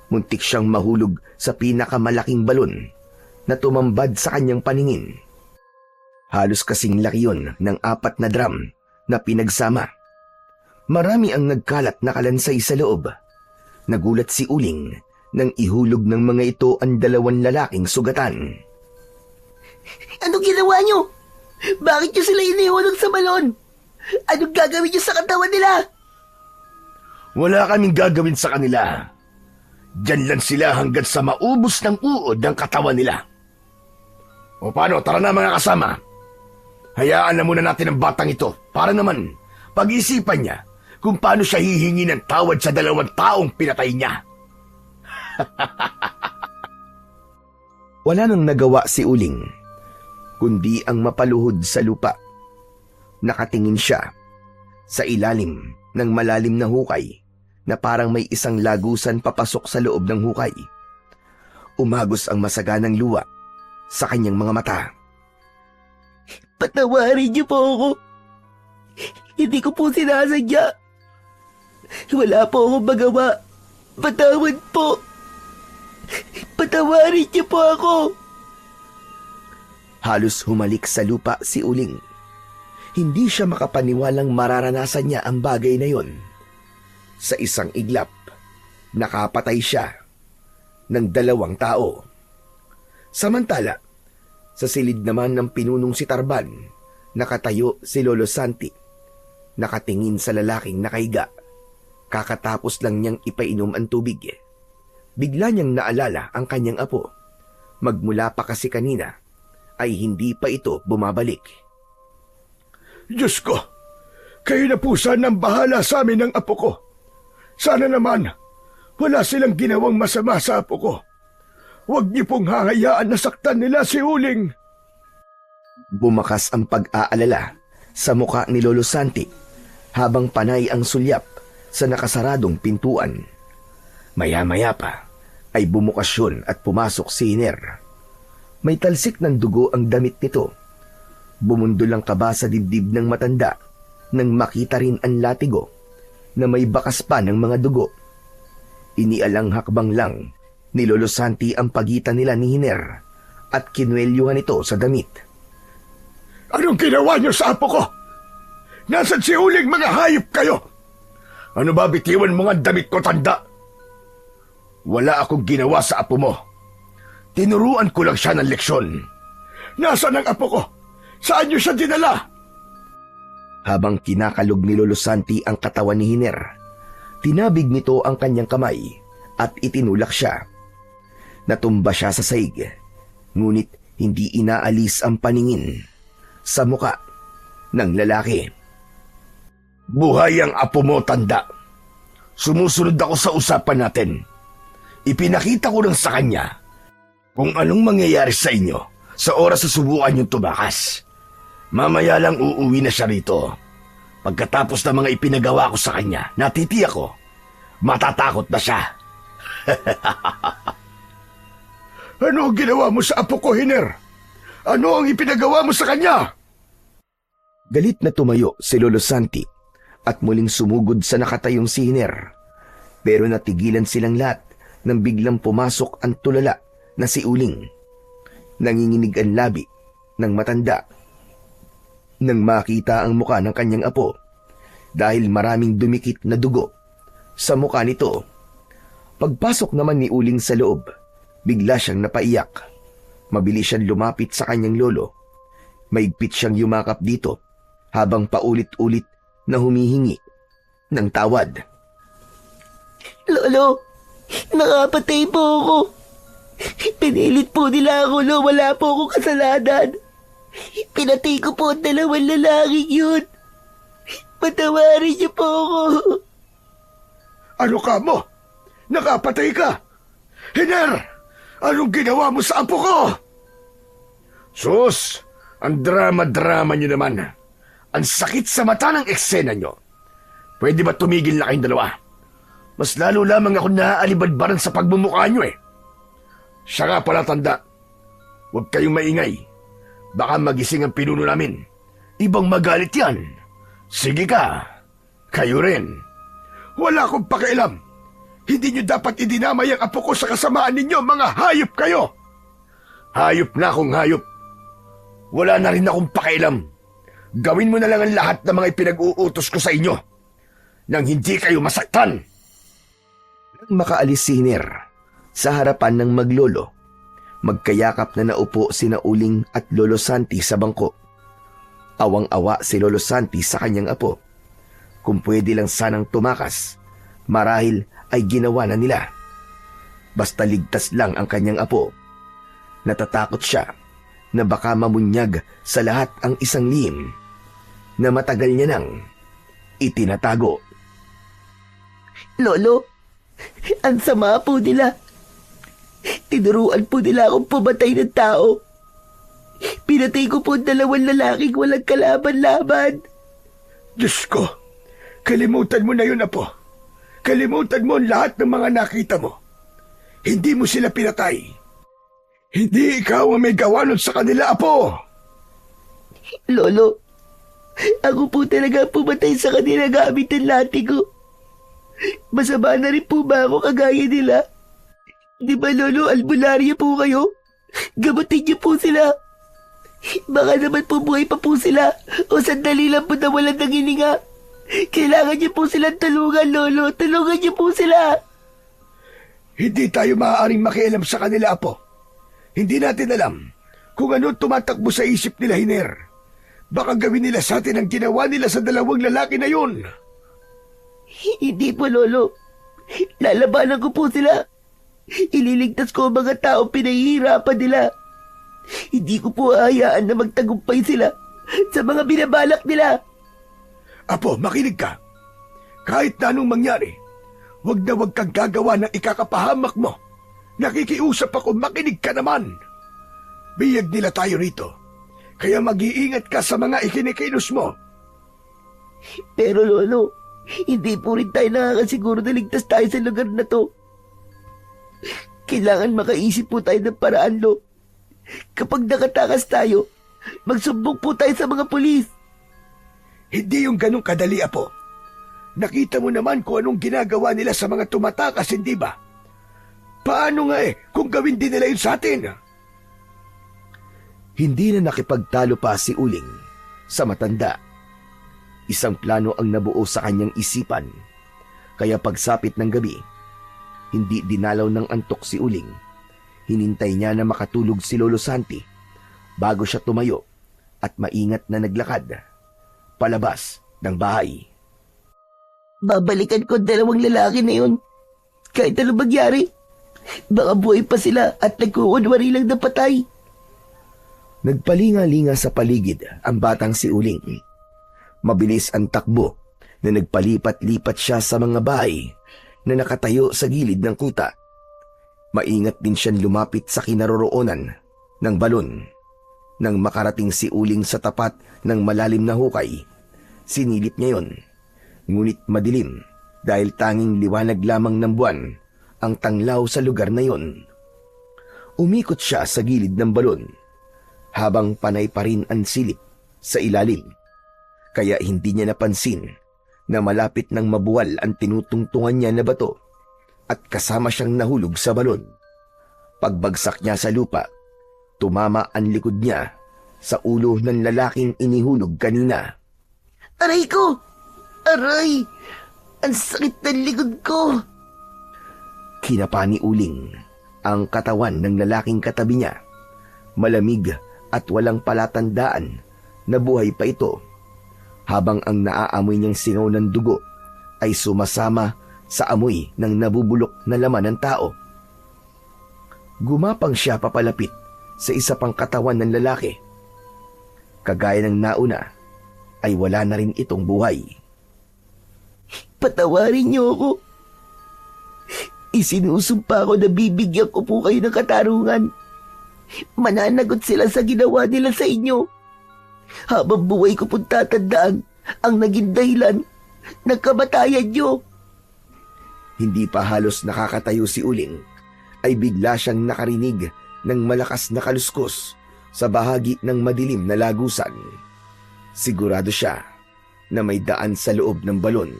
Muntik siyang mahulog sa pinakamalaking balon na tumambad sa kanyang paningin. Halos kasing laki yun ng 4 na drum na pinagsama. Marami ang nagkalat na kalansay sa loob. Nagulat si Uling nang ihulog ng mga ito ang 2 lalaking sugatan. Anong ginawa niyo? Bakit niyo sila inihulog sa balon? Anong gagawin niyo sa katawan nila? Wala kaming gagawin sa kanila. Diyan lang sila hanggang sa maubos ng uod ng katawan nila. O paano, tara na mga kasama. Hayaan na muna natin ang batang ito para naman pag-isipan niya kung paano siya hihingi ng tawad sa 2 taong pinatay niya. Wala nang nagawa si Uling, kundi ang mapaluhod sa lupa. Nakatingin siya sa ilalim ng malalim na hukay na parang may isang lagusan papasok sa loob ng hukay. Umagos ang masaganang luha sa kanyang mga mata. Patawarin niyo po ako. Hindi ko po sinasadya. Wala po akong magawa. Patawad po. Patawarin niyo po ako. Halos humalik sa lupa si Uling. Hindi siya makapaniwalang mararanasan niya ang bagay na yon. Sa isang iglap, nakapatay siya ng 2 tao. Samantala, sa silid naman ng pinunong si Tarban, nakatayo si Lolo Santi, nakatingin sa lalaking nakahiga. Kakatapos lang niyang ipainom ang tubig. Bigla niyang naalala ang kanyang apo. Magmula pa kasi kanina, ay hindi pa ito bumabalik. Diyos ko, kayo na po sana ang bahala sa amin ng apo ko. Sana naman, wala silang ginawang masama sa apo ko. Huwag niyo pong hahayaan na saktan nila si Uling. Bumakas ang pag-aalala sa muka ni Lolo Santi habang panay ang sulyap sa nakasaradong pintuan. Maya-maya pa ay bumukas yun at pumasok si Hiner. May talsik ng dugo ang damit nito. Bumundol ang kaba sa dibdib ng matanda nang makita rin ang latigo na may bakas pa ng mga dugo. Inialang hakbang lang ni Lolo Santi ang pagitan nila ni Hiner at kinuwelyuhan ito sa damit. Anong ginawa niyo sa apo ko? Nasaan si Uling, mga hayop kayo? Ano ba bitiwan mo nga damit ko, tanda? Wala akong ginawa sa apo mo. Tinuruan ko lang siya ng leksyon. Nasaan ang apo ko? Saan niyo siya dinala? Habang kinakalog ni Lolo Santi ang katawan ni Hiner, tinabig nito ang kanyang kamay at itinulak siya. Natumba siya sa saig, ngunit hindi inaalis ang paningin sa muka ng lalaki. Buhay ang apo mo, tanda. Sumusunod ako sa usapan natin. Ipinakita ko lang sa kanya kung anong mangyayari sa inyo sa oras na subukan niyong tumakas. Mamaya lang uuwi na siya rito. Pagkatapos ng mga ipinagawa ko sa kanya, natitiyak ko, matatakot na siya. Ano ang ginawa mo sa apo ko, Hiner? Ano ang ipinagawa mo sa kanya? Galit na tumayo si Lolo Santi at muling sumugod sa nakatayong si Hiner. Pero natigilan silang lahat nang biglang pumasok ang tulala na si Uling. Nanginginig ang labi ng matanda. Nang makita ang muka ng kanyang apo, dahil maraming dumikit na dugo sa muka nito, pagpasok naman ni Uling sa loob, bigla siyang napaiyak. Mabilis siyang lumapit sa kanyang lolo. Maigpit siyang yumakap dito habang paulit-ulit na humihingi ng tawad. Lolo, nakapatay po ako. Pinilit po nila ako na wala po akong kasalanan. Pinatay ko po ang dalawang lalaking yun. Patawarin niyo po ako. Ano ka mo? Nakapatay ka? Hiner! Anong ginawa mo sa apo ko? Sus! Ang drama-drama niyo naman. Ang sakit sa mata ng eksena niyo. Pwede ba tumigil na kayong dalawa? Mas lalo lamang ako naaalibadbaran sa pagmumukha niyo eh. Siya nga pala, tanda. Huwag kayong maingay. Baka magising ang pinuno namin. Ibang magalit yan. Sige ka. Kayo rin. Wala akong pakialam. Hindi niyo dapat idinamay ang apo ko sa kasamaan ninyo, mga hayop kayo. Hayop na akong hayop. Wala na rin akong pakialam. Gawin mo na lang ang lahat ng mga ipinag-uutos ko sa inyo. Nang hindi kayo masaktan. Nang makaalis si Hiner sa harapan ng maglolo, magkayakap na naupo sina Uling at Lolo Santi sa bangko. Awang-awa si Lolo Santi sa kanyang apo. Kung pwede lang sanang tumakas, marahil ay ginawa na nila. Basta ligtas lang ang kanyang apo. Natatakot siya na baka mamunyag sa lahat ang isang lihim na matagal niya nang itinatago. Lolo, ang sama po nila. Tinuruan po nila akong pumatay ng tao. Pinatay ko po ang dalawang lalaking walang kalaban-laban. Diyos ko, kalimutan mo na yun, apo. Kalimutan mo ang lahat ng mga nakita mo. Hindi mo sila pinatay. Hindi ikaw ang may gawa nun sa kanila, apo. Lolo, ako po talaga pumatay sa kanila gamit ang lati ko. Masama na rin po ba ako kagaya nila? Di ba, Lolo, albularya po kayo? Gamutin niyo po sila. Baka naman po buhay pa po sila o sandali lang po na walang nangininga. Kailangan niyo po silang tulungan, Lolo. Tulungan niyo po sila. Hindi tayo maaaring makialam sa kanila, apo. Hindi natin alam kung ano tumatakbo sa isip nila, Hiner. Baka gawin nila sa atin ang ginawa nila sa dalawang lalaki na yun. Hindi po, Lolo. Lalabanan ko po sila. Ililigtas ko ang mga tao pinahihirapan nila. Hindi ko po hayaan na magtagumpay sila sa mga binabalak nila. Apo, makinig ka. Kahit na anong mangyari, wag na wag kang gagawa ng ikakapahamak mo. Nakikiusap ako, makinig ka naman. Biyag nila tayo rito, kaya mag-iingat ka sa mga ikinikilos mo. Pero Lolo, hindi po rin tayo nakakasiguro na ligtas tayo sa lugar na to. Kailangan makaisip po tayo ng paraan, Lo. Kapag nakatakas tayo, magsumbong po tayo sa mga pulis. Hindi yung ganong kadali, apo. Nakita mo naman kung anong ginagawa nila sa mga tumatakas, hindi ba? Paano nga kung gawin din nila yun sa atin? Hindi na nakipagtalo pa si Uling sa matanda. Isang plano ang nabuo sa kanyang isipan, kaya pagsapit ng gabi, hindi dinalaw ng antok si Uling. Hinintay niya na makatulog si Lolo Santi bago siya tumayo at maingat na naglakad palabas ng bahay. Babalikan ko ang dalawang lalaki na yun. Kahit ano magyari, baka buhay pa sila at nagkukunwari lang na patay. Nagpalinga-linga sa paligid ang batang si Uling. Mabilis ang takbo na nagpalipat-lipat siya sa mga bahay na nakatayo sa gilid ng kuta. Maingat din siyang lumapit sa kinaroroonan ng balon. Nang makarating si Uling sa tapat ng malalim na hukay, sinilip niya yon. Ngunit madilim dahil tanging liwanag lamang ng buwan ang tanglaw sa lugar na yon. Umikot siya sa gilid ng balon habang panay pa rin ang silip sa ilalim. Kaya hindi niya napansin na malapit ng mabuwal ang tinutungtungan niya na bato at kasama siyang nahulog sa balon. Pagbagsak niya sa lupa, tumama ang likod niya sa ulo ng lalaking inihulog kanina. Aray ko! Aray! Ang sakit ng likod ko! Kinapa ni Uling ang katawan ng lalaking katabi niya. Malamig at walang palatandaan na buhay pa ito, habang ang naaamoy niyang singaw ng dugo ay sumasama sa amoy ng nabubulok na laman ng tao. Gumapang siya papalapit sa isa pang katawan ng lalaki. Kagaya ng nauna, ay wala na rin itong buhay. Patawarin niyo ako. Isinusumpa ko na bibigyan ko po kayo ng katarungan. Mananagot sila sa ginawa nila sa inyo. Habang buhay ko pong tatandaan ang naging dahilan ng kamatayan niyo. Hindi pa halos nakakatayo si Uling, ay bigla siyang nakarinig ng malakas na kaluskos sa bahagi ng madilim na lagusan. Sigurado siya na may daan sa loob ng balon.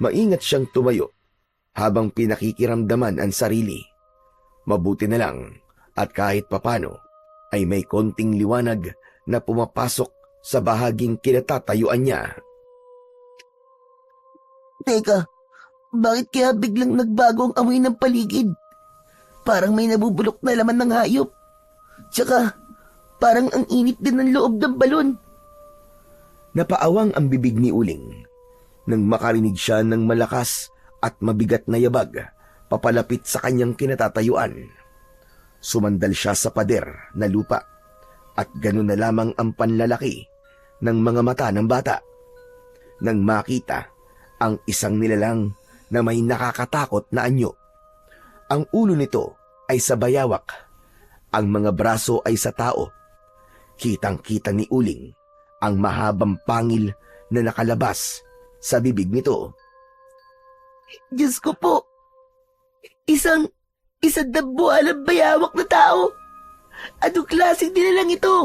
Maingat siyang tumayo habang pinakikiramdaman ang sarili. Mabuti na lang at kahit papano ay may konting liwanag na pumapasok sa bahaging kinatatayuan niya. Teka, bakit kaya biglang nagbago ang amoy ng paligid? Parang may nabubulok na laman ng hayop. Tsaka, parang ang init din ng loob ng balon. Napaawang ang bibig ni Uling nang makarinig siya ng malakas at mabigat na yabag papalapit sa kanyang kinatatayuan. Sumandal siya sa pader na lupa at gano'n na lamang ang panlalaki ng mga mata ng bata. Nang makita ang isang nilalang na may nakakatakot na anyo. Ang ulo nito ay sa bayawak, ang mga braso ay sa tao. Kitang-kita ni Uling ang mahabang pangil na nakalabas sa bibig nito. Diyos ko po, isang dabuhalang bayawak na tao. Anong klaseng nilalang ito?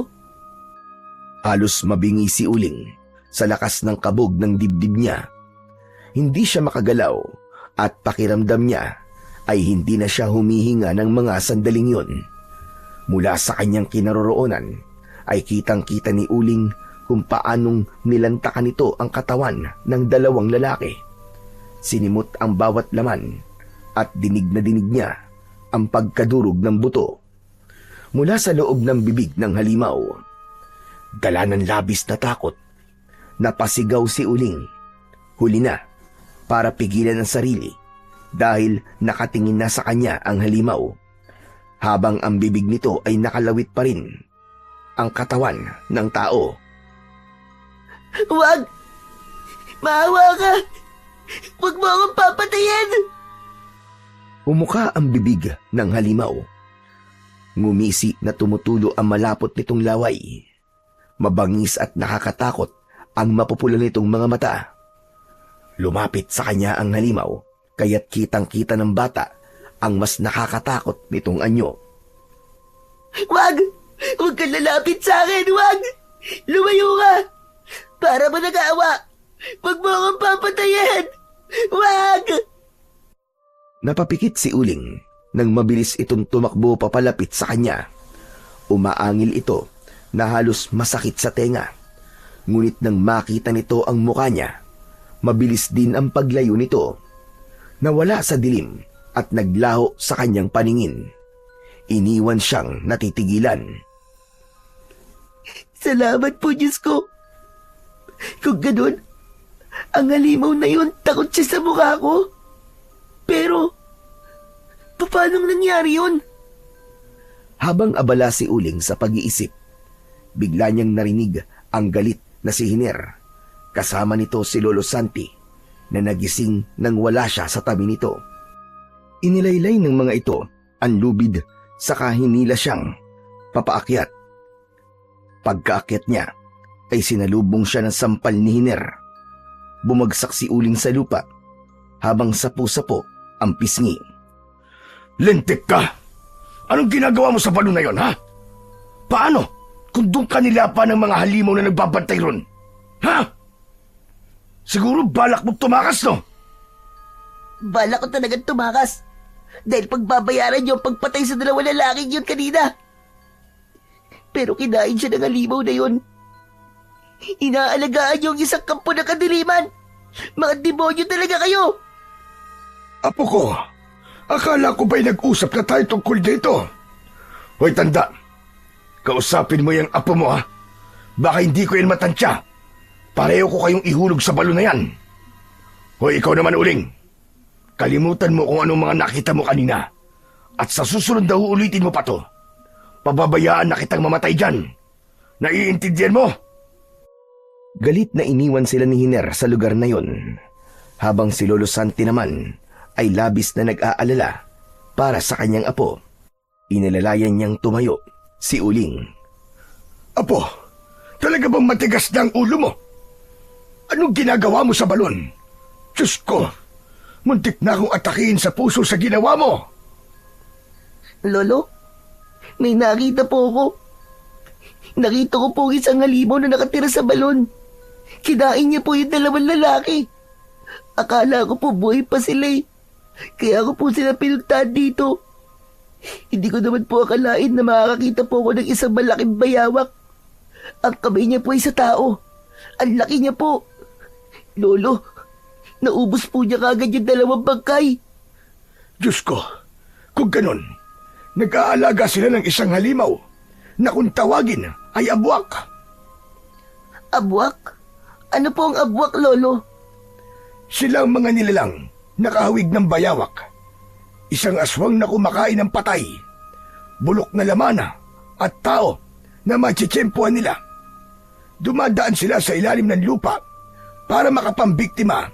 Halos mabingi si Uling sa lakas ng kabog ng dibdib niya. Hindi siya makagalaw at pakiramdam niya ay hindi na siya humihinga ng mga sandaling yun. Mula sa kanyang kinaroroonan ay kitang-kita ni Uling kung paanong nilantakan nito ang katawan ng dalawang lalaki. Sinimot ang bawat laman at dinig na dinig niya ang pagkadurog ng buto. Mula sa loob ng bibig ng halimaw, dala ng labis na takot, napasigaw si Uling. Huli na para pigilan ang sarili dahil nakatingin na sa kanya ang halimaw, habang ang bibig nito ay nakalawit pa rin ang katawan ng tao. Wag! Maawa ka! Wag mo akong papatayin! Umuka ang bibig ng halimaw. Ngumisi na tumutulo ang malapot nitong laway. Mabangis at nakakatakot ang mapupula nitong mga mata. Lumapit sa kanya ang halimaw, kaya't kitang-kita ng bata ang mas nakakatakot nitong anyo. Wag! Huwag kang lalapit sa akin! Wag! Lumayo ka! Para mo nag-aawa! Wag mo akong papatayin! Wag! Napapikit si Uling nang mabilis itong tumakbo papalapit sa kanya. Umaangil ito na halos masakit sa tenga. Ngunit nang makita nito ang mukha niya, mabilis din ang paglayo nito. Nawala sa dilim at naglaho sa kanyang paningin. Iniwan siyang natitigilan. Salamat po, Diyos ko. Kung ganun, ang halimaw na yun takot siya sa mukha ko. Pero, paano nangyari yun? Habang abala si Uling sa pag-iisip, bigla niyang narinig ang galit na si Hiner. Kasama nito si Lolo Santi na nagising nang wala siya sa tabi nito. Inilaylay ng mga ito ang lubid saka hinila siyang papaakyat. Pagkaakyat niya ay sinalubong siya ng sampal ni Hiner. Bumagsak si Uling sa lupa habang sapu-sapo ang pisngi. Lintik ka! Anong ginagawa mo sa balon na yon, ha? Paano kung doon ka nilapa ng mga halimaw na nagbabantay ron? Ha? Siguro balak mo tumakas, no? Balak ko talagang tumakas. Dahil pagbabayaran niyo ang pagpatay sa dalawang lalaking yun kanina. Pero kinain siya ng halimaw na yun. Inaalagaan niyo ang isang kampo ng kadiliman. Mga demonyo talaga kayo. Apo ko, akala ko ba'y nag-usap na tayo tungkol dito? Hoy tanda, kausapin mo yung apo mo ha. Baka hindi ko yan matansya. Pareho ko kayong ihulog sa balon na yan. Hoy ikaw naman uling. Kalimutan mo kung anong mga nakita mo kanina. At sa susunod na uulitin mo pa to. Pababayaan na kitang mamatay dyan. Naiintindihan mo? Galit na iniwan sila ni Hiner sa lugar na yon, habang si Lolo Santi naman ay labis na nag-aalala para sa kanyang apo. Inalalayan niyang tumayo si Uling. Apo, talaga bang matigas na ang ulo mo? Anong ginagawa mo sa balon? Diyos ko, muntik na akong atakihin sa puso sa ginawa mo. Lolo, may nakita po ako. Nakita ko po isang halimaw na nakatira sa balon. Kinain niya po yung dalawang lalaki. Akala ko po buhay pa sila eh. Kaya ako po sila pinuntahan dito. Hindi ko naman po akalain na makakakita po ako ng isang malaking bayawak. Ang kamay niya po ay sa tao. Ang laki niya po. Lolo, naubos po niya kagad yung dalawang bangkay. Diyos ko, kung ganon, nag-aalaga sila ng isang halimaw na kung tawagin ay abwak. Abwak? Ano po ang abwak, Lolo? Silang mga nilalang nakahawig ng bayawak. Isang aswang na kumakain ng patay, bulok na lamana at tao na matsitsempuan nila. Dumadaan sila sa ilalim ng lupa para makapambiktima.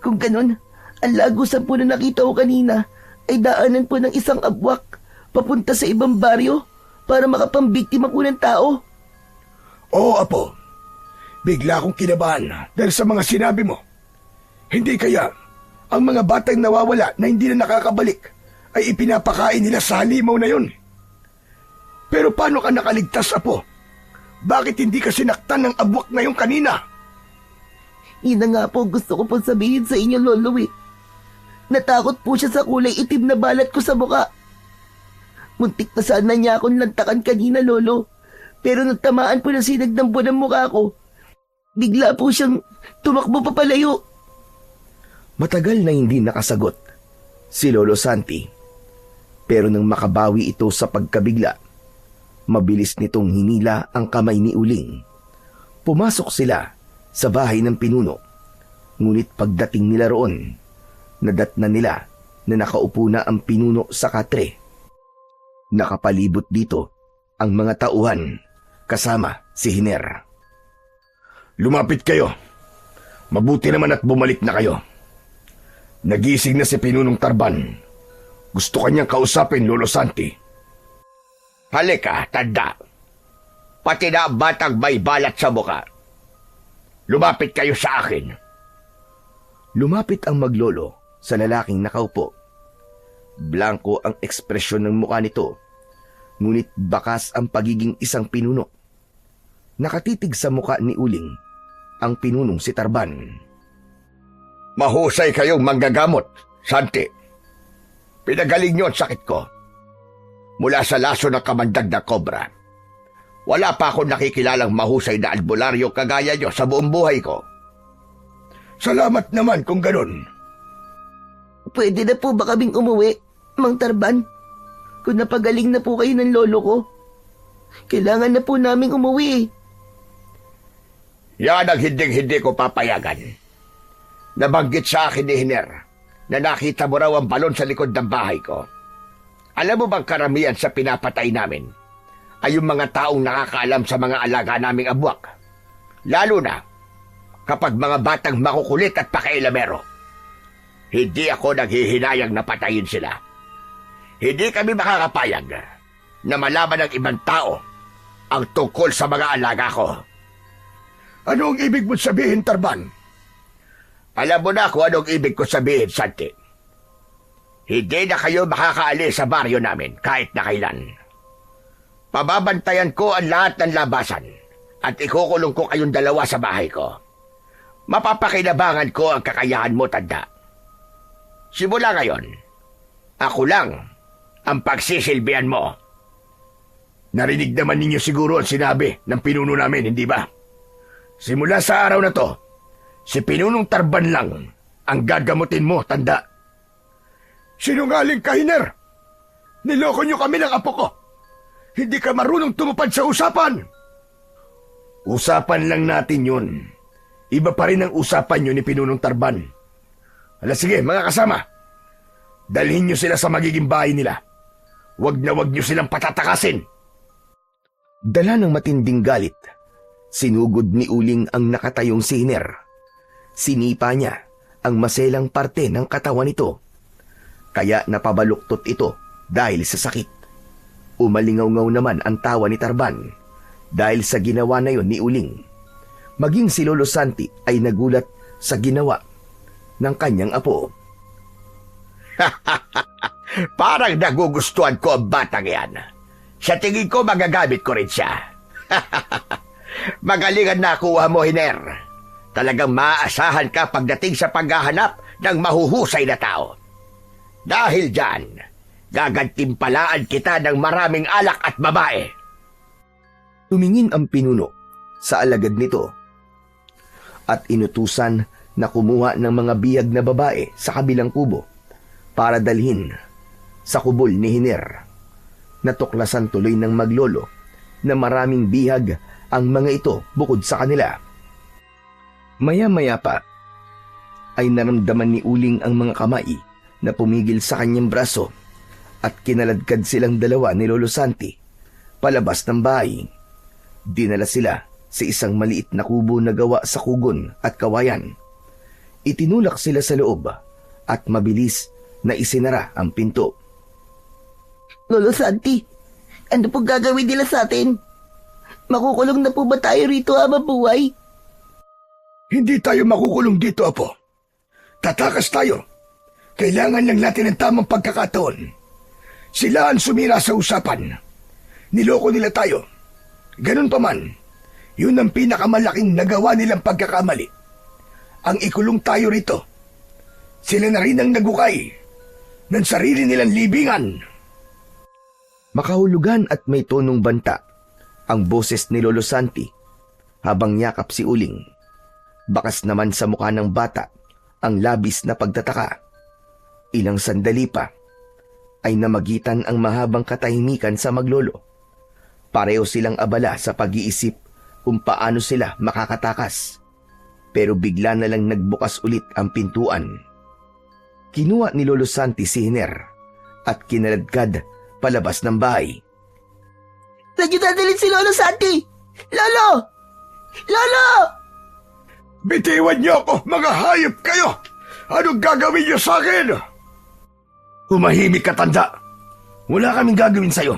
Kung ganun, ang lagusan po na nakita ko kanina ay daanan po ng isang abwak papunta sa ibang baryo para makapambiktima po ng tao. Oo, Apo. Bigla akong kinabahan dahil sa mga sinabi mo. Hindi kaya ang mga batang nawawala na hindi na nakakabalik ay ipinapakain nila sa halimaw na yun. Pero paano ka nakaligtas, Apo? Bakit hindi ka sinaktan ng abwak na yung kanina? Yun na nga po gusto ko po sabihin sa inyo, Lolo eh. Natakot po siya sa kulay itim na balat ko sa muka. Muntik na sana niya akong lantakan kanina, Lolo. Pero nagtamaan po ng sinag ng buwan ng mukha ko. Bigla po siyang tumakbo papalayo. Matagal na hindi nakasagot si Lolo Santi. Pero nang makabawi ito sa pagkabigla, mabilis nitong hinila ang kamay ni Uling. Pumasok sila sa bahay ng pinuno. Ngunit pagdating nila roon, nadatnan nila na nakaupo na ang pinuno sa katre. Nakapalibot dito ang mga tauhan kasama si Hiner. Lumapit kayo. Mabuti naman at bumalik na kayo. Nagising na si Pinunong Tarban. Gusto kanyang kausapin, Lolo Santi. Halika, tanda. Pati na ang batang may balat sa muka. Lumapit kayo sa akin. Lumapit ang maglolo sa lalaking nakaupo. Blanko ang ekspresyon ng mukha nito, ngunit bakas ang pagiging isang pinuno. Nakatitig sa mukha ni Uling ang pinunong si Tarban. Mahusay kayong manggagamot, Santi. Pinagaling niyo ang sakit ko. Mula sa laso ng kamandag na kobra. Wala pa akong nakikilalang mahusay na albularyo kagaya niyo sa buong buhay ko. Salamat naman kung ganun. Pwede na po ba kaming umuwi, Mang Tarban? Kung napagaling na po kayo ng lolo ko. Kailangan na po naming umuwi eh. Yan ang hinding-hindi ko papayagan. Nabanggit sa akin ni Hiner na nakita mo raw ang balon sa likod ng bahay ko. Alam mo bang karamihan sa pinapatay namin ay yung mga taong nakakaalam sa mga alaga naming abwak? Lalo na kapag mga batang makukulit at pakailamero. Hindi ako naghihinayang na patayin sila. Hindi kami makakapayag na malaman ng ibang tao ang tungkol sa mga alaga ko. Ano ang ibig mo sabihin, Tarban? Alam mo na kung anong ibig ko sabihin, Santi. Hindi na kayo makakaalis sa baryo namin kahit na kailan. Pababantayan ko ang lahat ng labasan at ikukulong ko kayong dalawa sa bahay ko. Mapapakinabangan ko ang kakayahan mo, tanda. Simula ngayon, ako lang ang pagsisilbihan mo. Narinig naman ninyo siguro ang sinabi ng pinuno namin, hindi ba? Simula sa araw na to, si Pinunong Tarban lang ang gagamutin mo, tanda. Sinungaling ka, Hiner! Niloko niyo kami ng apo ko! Hindi ka marunong tumupad sa usapan! Usapan lang natin yun. Iba pa rin ang usapan nyo ni Pinunong Tarban. Hala sige, mga kasama. Dalhin nyo sila sa magiging bahay nila. Wag na wag nyo silang patatakasin. Dala ng matinding galit, sinugod ni Uling ang nakatayong si Hiner. Sinipa niya ang maselang parte ng katawan nito. Kaya napabaluktot ito dahil sa sakit. Umalingaw-ngaw naman ang tawa ni Tarban dahil sa ginawa na yon ni Uling. Maging si Lolo Santi ay nagulat sa ginawa ng kanyang apo. Parang nagugustuhan ko ang batang yan. Sa tingin ko magagamit ko rin siya. Magalingan na kuha mo, Hiner. Talagang maaasahan ka pagdating sa paghahanap ng mahuhusay na tao. Dahil dyan, gagantimpalaan kita ng maraming alak at babae. Tumingin ang pinuno sa alagad nito at inutusan na kumuha ng mga biyag na babae sa kabilang kubo para dalhin sa kubol ni Hiner. Natuklasan tuloy ng maglolo na maraming bihag ang mga ito bukod sa kanila. Maya-maya pa ay naramdaman ni Uling ang mga kamay na pumigil sa kanyang braso at kinaladkad silang dalawa ni Lolo Santi palabas ng bahay. Dinala sila sa isang maliit na kubo na gawa sa kugon at kawayan. Itinulak sila sa loob at mabilis na isinara ang pinto. Lolo Santi, ano po gagawin nila sa atin? Makukulong na po ba tayo rito habang buhay? Hindi tayo makukulong dito, Apo. Tatakas tayo. Kailangan lang natin ng tamang pagkakataon. Sila ang sumira sa usapan. Niloko nila tayo. Ganun pa man, yun ang pinakamalaking nagawa nilang pagkakamali. Ang ikulong tayo rito. Sila na rin ang nagukay ng sarili nilang libingan. Makahulugan at may tonong banta ang boses ni Lolo Santi habang yakap si Uling. Bakas naman sa mukha ng bata ang labis na pagtataka. Ilang sandali pa ay namagitan ang mahabang katahimikan sa maglolo. Pareho silang abala sa pag-iisip kung paano sila makakatakas. Pero bigla na lang nagbukas ulit ang pintuan. Kinuha ni Lolo Santi si Hiner at kinaladkad palabas ng bahay. Saan niyo dadalhin si Lolo Santi? Lolo! Lolo! Bitiwan niyo ako, mga hayop kayo! Anong gagawin niyo sa akin? Humahimik ka, tanda. Wala kaming gagawin sa'yo.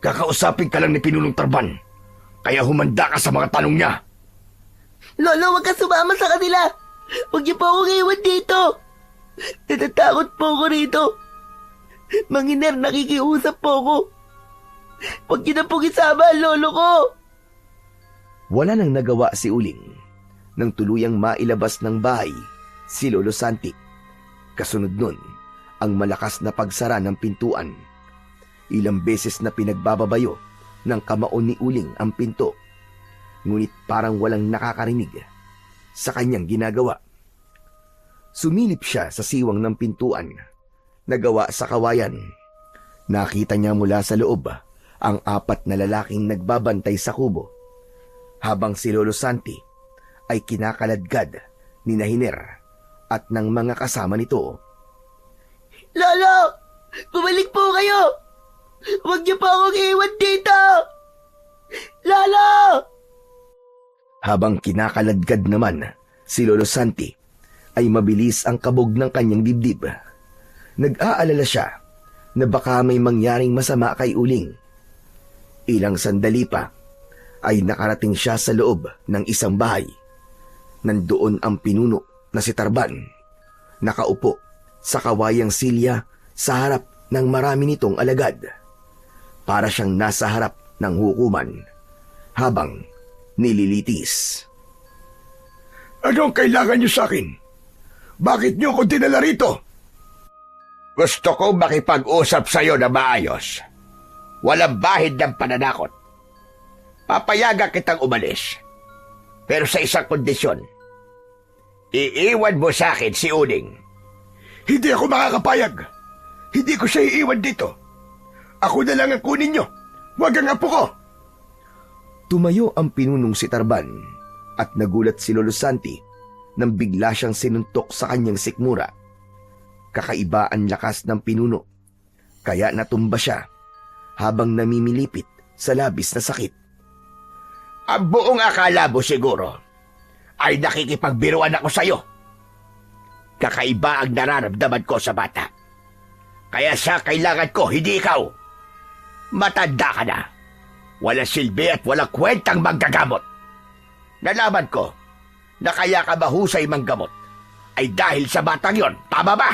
Kakausapin ka lang ni Pinunong Tarban. Kaya humanda ka sa mga tanong niya. Lolo, huwag ka sumama sa kanila! Huwag niyo po akong iwan dito! Natatakot po ako rito! Mang Hiner, nakikiusap po ako! Huwag niyo na pong isama ang lolo ko! Wala nang nagawa si Uling nang tuluyang mailabas ng bahay si Lolo Santi. Kasunod nun, ang malakas na pagsara ng pintuan. Ilang beses na pinagbababayo ng kamao ni Uling ang pinto. Ngunit parang walang nakakarinig sa kanyang ginagawa. Sumilip siya sa siwang ng pintuan na gawa sa kawayan. Nakita niya mula sa loob ang 4 na lalaking nagbabantay sa kubo, habang si Lolo Santi ay kinakaladkad ni Hiner at ng mga kasama nito. Lolo! Bumalik po kayo! Huwag niyo po akong iwan dito! Lolo! Habang kinakaladkad naman si Lolo Santi, ay mabilis ang kabog ng kanyang dibdib. Nag-aalala siya na baka may mangyaring masama kay Uling. Ilang sandali pa ay nakarating siya sa loob ng isang bahay. Nandoon ang pinuno na si Tarban, nakaupo sa kawayang silya sa harap ng marami nitong alagad. Para siyang nasa harap ng hukuman habang nililitis. Anong kailangan niyo sa akin? Bakit niyo ako dinala rito? Gusto ko makipag-usap sa'yo na maayos. Walang bahid ng pananakot. Papayagan kitang umalis. Pero sa isang kondisyon. Iiwan mo sa akin si Uling. Hindi ako makakapayag. Hindi ko siya iiwan dito. Ako na lang ang kunin nyo. Huwag ang apo ko. Tumayo ang pinunong si Tarban at nagulat si Lolo Santi nang bigla siyang sinuntok sa kanyang sikmura. Kakaiba ang lakas ng pinuno, kaya natumba siya habang namimilipit sa labis na sakit. Ang buong akala mo siguro ay nakikipagbiruan ako sa'yo. Kakaiba ang nararamdaman ko sa bata. Kaya siya kailangan ko, hindi ikaw. Matanda ka na. Walang silbi at walang kwentang manggagamot. Nalaman ko na kaya ka mahusay manggamot ay dahil sa batang yon, tama ba?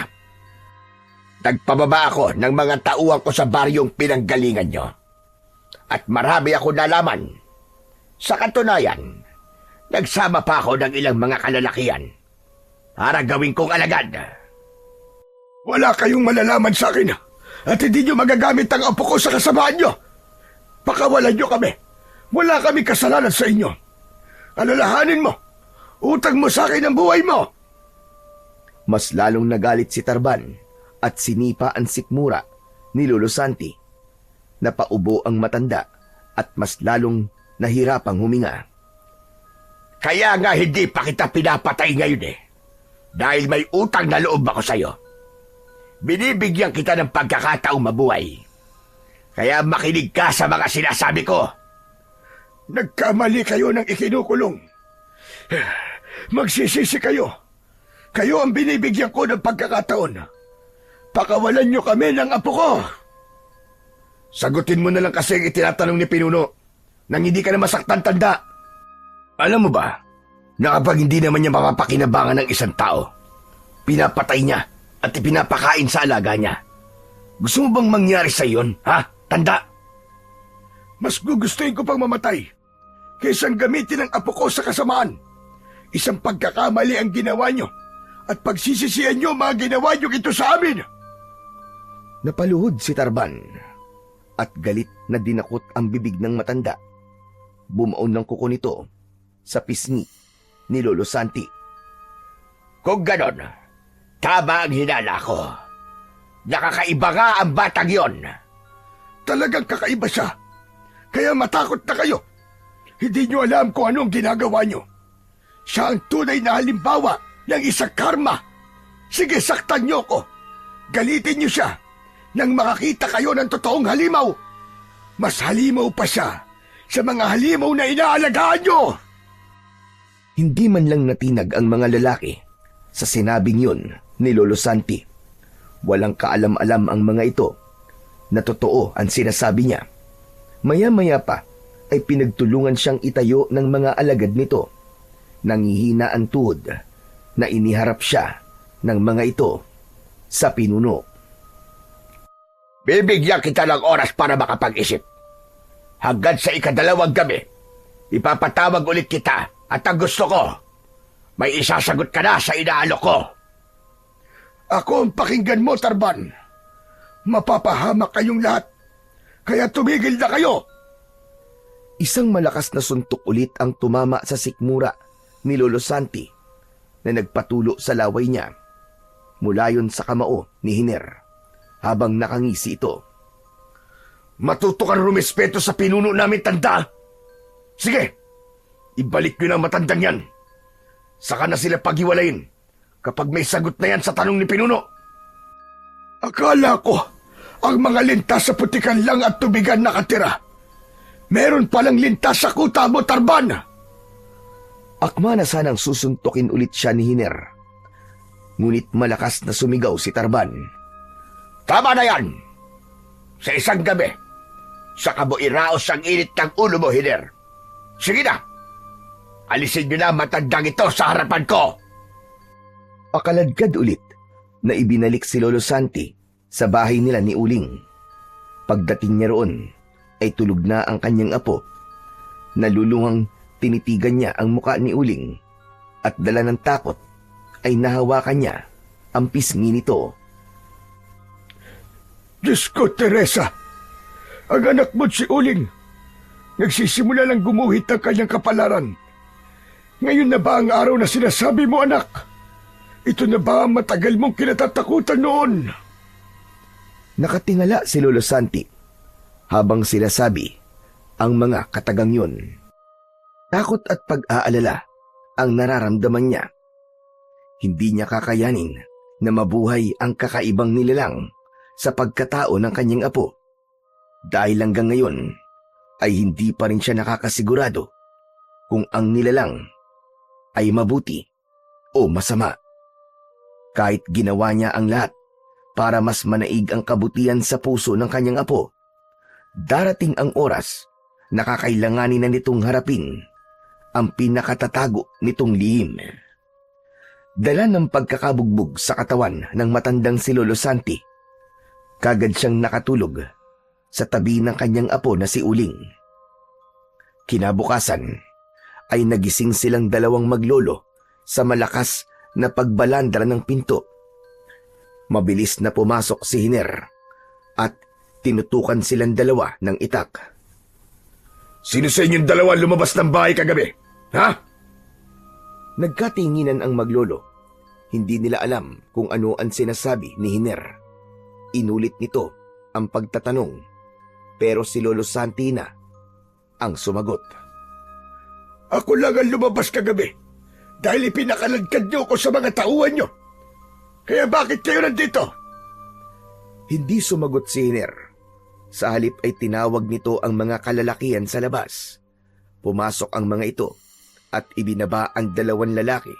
Nagpababa ako ng mga tauhan ko sa baryong pinanggalingan nyo. At marami ako nalaman. Sa katunayan, nagsama pa ako ng ilang mga kalalakihan para gawin kong alagad. Wala kayong malalaman sa akin at hindi nyo magagamit ang apo ko sa kasamaan nyo. Pakawalan nyo kami. Wala kami kasalanan sa inyo. Alalahanin mo. Utang mo sa akin ang buhay mo. Mas lalong nagalit si Tarban at sinipa ang sikmura ni Lolo Santi. Napaubo ang matanda at mas lalong nahirapang huminga. Kaya nga hindi pa kita pinapatay ngayon eh. Dahil may utang na loob ako sa'yo. Binibigyan kita ng pagkakataong mabuhay. Kaya makinig ka sa mga sinasabi ko. Nagkamali kayo ng ikinukulong. Magsisisi kayo. Kayo ang binibigyan ko ng pagkakataon. Pakawalan nyo kami ng apo ko. Sagutin mo na lang kasi ang itinatanong ni Pinuno nang hindi ka na masaktan, tanda. Alam mo ba, na kapag hindi naman niya mapapakinabangan ng isang tao, pinapatay niya at ipinapakain sa alaga niya. Gusto mo bang mangyari sa iyon, ha? Tanda! Mas gugustuhin ko pang mamatay kaysang gamitin ang apo ko sa kasamaan. Isang pagkakamali ang ginawa nyo at pagsisisihan nyo mga ginawa nyo ito sa amin. Napaluhod si Tarban at galit na dinakot ang bibig ng matanda. Bumaon ng kuko nito sa pisngi ni Lolo Santi. Kung ganon, tama ang hinala ko. Nakakaiba nga ang batang yon. Talagang kakaiba siya. Kaya matakot na kayo. Hindi nyo alam kung anong ginagawa nyo. Siya ang tunay na halimbawa ng isang karma. Sige, saktan nyo ko. Galitin nyo siya nang makakita kayo ng totoong halimaw. Mas halimaw pa siya sa mga halimaw na inaalagaan nyo. Hindi man lang natinag ang mga lalaki sa sinabing yun ni Lolo Santi. Walang kaalam-alam ang mga ito na totoo ang sinasabi niya. Maya-maya pa ay pinagtulungan siyang itayo ng mga alagad nito. Nangihina ang tuhod na iniharap siya ng mga ito sa pinuno. Bibigyan kita ng oras para makapag-isip. Hanggang sa ikadalawang gabi, ipapatawag ulit kita at ang gusto ko, may isasagot ka na sa inaalok ko. Ako ang pakinggan mo, Tarban. Mapapahamak kayong lahat. Kaya tumigil na kayo. Isang malakas na suntok ulit ang tumama sa sikmura ni Lolo Santi na nagpatulo sa laway niya. Mula yon sa kamao ni Hiner habang nakangisi ito. Matuto kang rumespeto sa pinuno namin, tanda. Sige, ibalik nyo na ang matandang yan. Saka na sila paghiwalayin kapag may sagot na yan sa tanong ni Pinuno. Akala ko, ang mga lintas sa putikan lang at tubigan nakatira. Meron palang lintas sa kuta mo, Tarban. Akma na sanang susuntukin ulit siya ni Hiner. Ngunit malakas na sumigaw si Tarban. Tama na yan! Sa isang gabi, saka mo iraos ang init ng ulo mo, Hiner. Sige na! Alisin nyo na ang matandang ito sa harapan ko! Pakaladkad ulit na ibinalik si Lolo Santi sa bahay nila ni Uling. Pagdating niya roon, ay tulog na ang kanyang apo. Naluluhang tinitigan niya ang muka ni Uling at dala ng takot ay nahawakan niya ang pisngi nito. Diyos ko, Teresa! Ang anak mo't si Uling, nagsisimula lang gumuhit ng kanyang kapalaran. Ngayon na ba ang araw na sinasabi mo, anak? Ito na ba ang matagal mong kinatatakutan noon? Nakatingala si Lolo Santi habang sinasabi ang mga katagang yun. Takot at pag-aalala ang nararamdaman niya. Hindi niya kakayanin na mabuhay ang kakaibang nilalang sa pagkatao ng kanyang apo. Dahil hanggang ngayon ay hindi pa rin siya nakakasigurado kung ang nilalang ay mabuti o masama. Kahit ginawa niya ang lahat para mas manaig ang kabutihan sa puso ng kanyang apo, darating ang oras na kakailanganin na nitong harapin ang pinakatatago nitong lihim. Dala ng pagkakabugbog sa katawan ng matandang si Lolo Santi, kagad siyang nakatulog sa tabi ng kanyang apo na si Uling. Kinabukasan ay nagising silang dalawang maglolo sa malakas na pagbalandra ng pinto. Mabilis na pumasok si Hiner at tinutukan silang dalawa ng itak. Sino sa inyong dalawa lumabas ng bahay kagabi? Ha? Nagkatinginan ang maglolo. Hindi nila alam kung ano ang sinasabi ni Hiner. Inulit nito ang pagtatanong, pero si Lolo Santi na ang sumagot. Ako lang ang lumabas kagabi dahil ipinakaladkad niyo ko sa mga tauhan niyo. Kaya bakit kayo nandito? Hindi sumagot si Hiner. Sa halip ay tinawag nito ang mga kalalakihan sa labas. Pumasok ang mga ito at ibinaba ang dalawang lalaki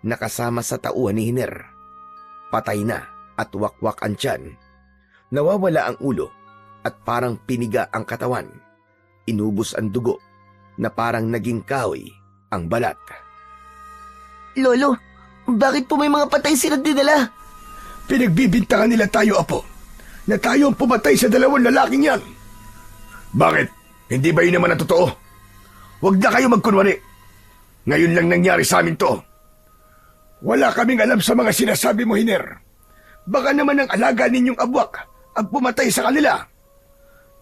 na kasama sa tauhan ni Hiner. Patay na at wakwak ang tiyan. Nawawala ang ulo at parang piniga ang katawan. Inubos ang dugo na parang naging kahoy ang balat. Lolo, bakit po may mga patay silang dinala? Pinagbibintangan nila tayo, apo, na tayo ang pumatay sa dalawang lalaking yan. Bakit? Hindi ba yun naman ang totoo? Huwag na kayo magkunwari. Ngayon lang nangyari sa amin to. Wala kaming alam sa mga sinasabi mo, Hiner. Baka naman ang alaga ninyong abwak ang pumatay sa kanila.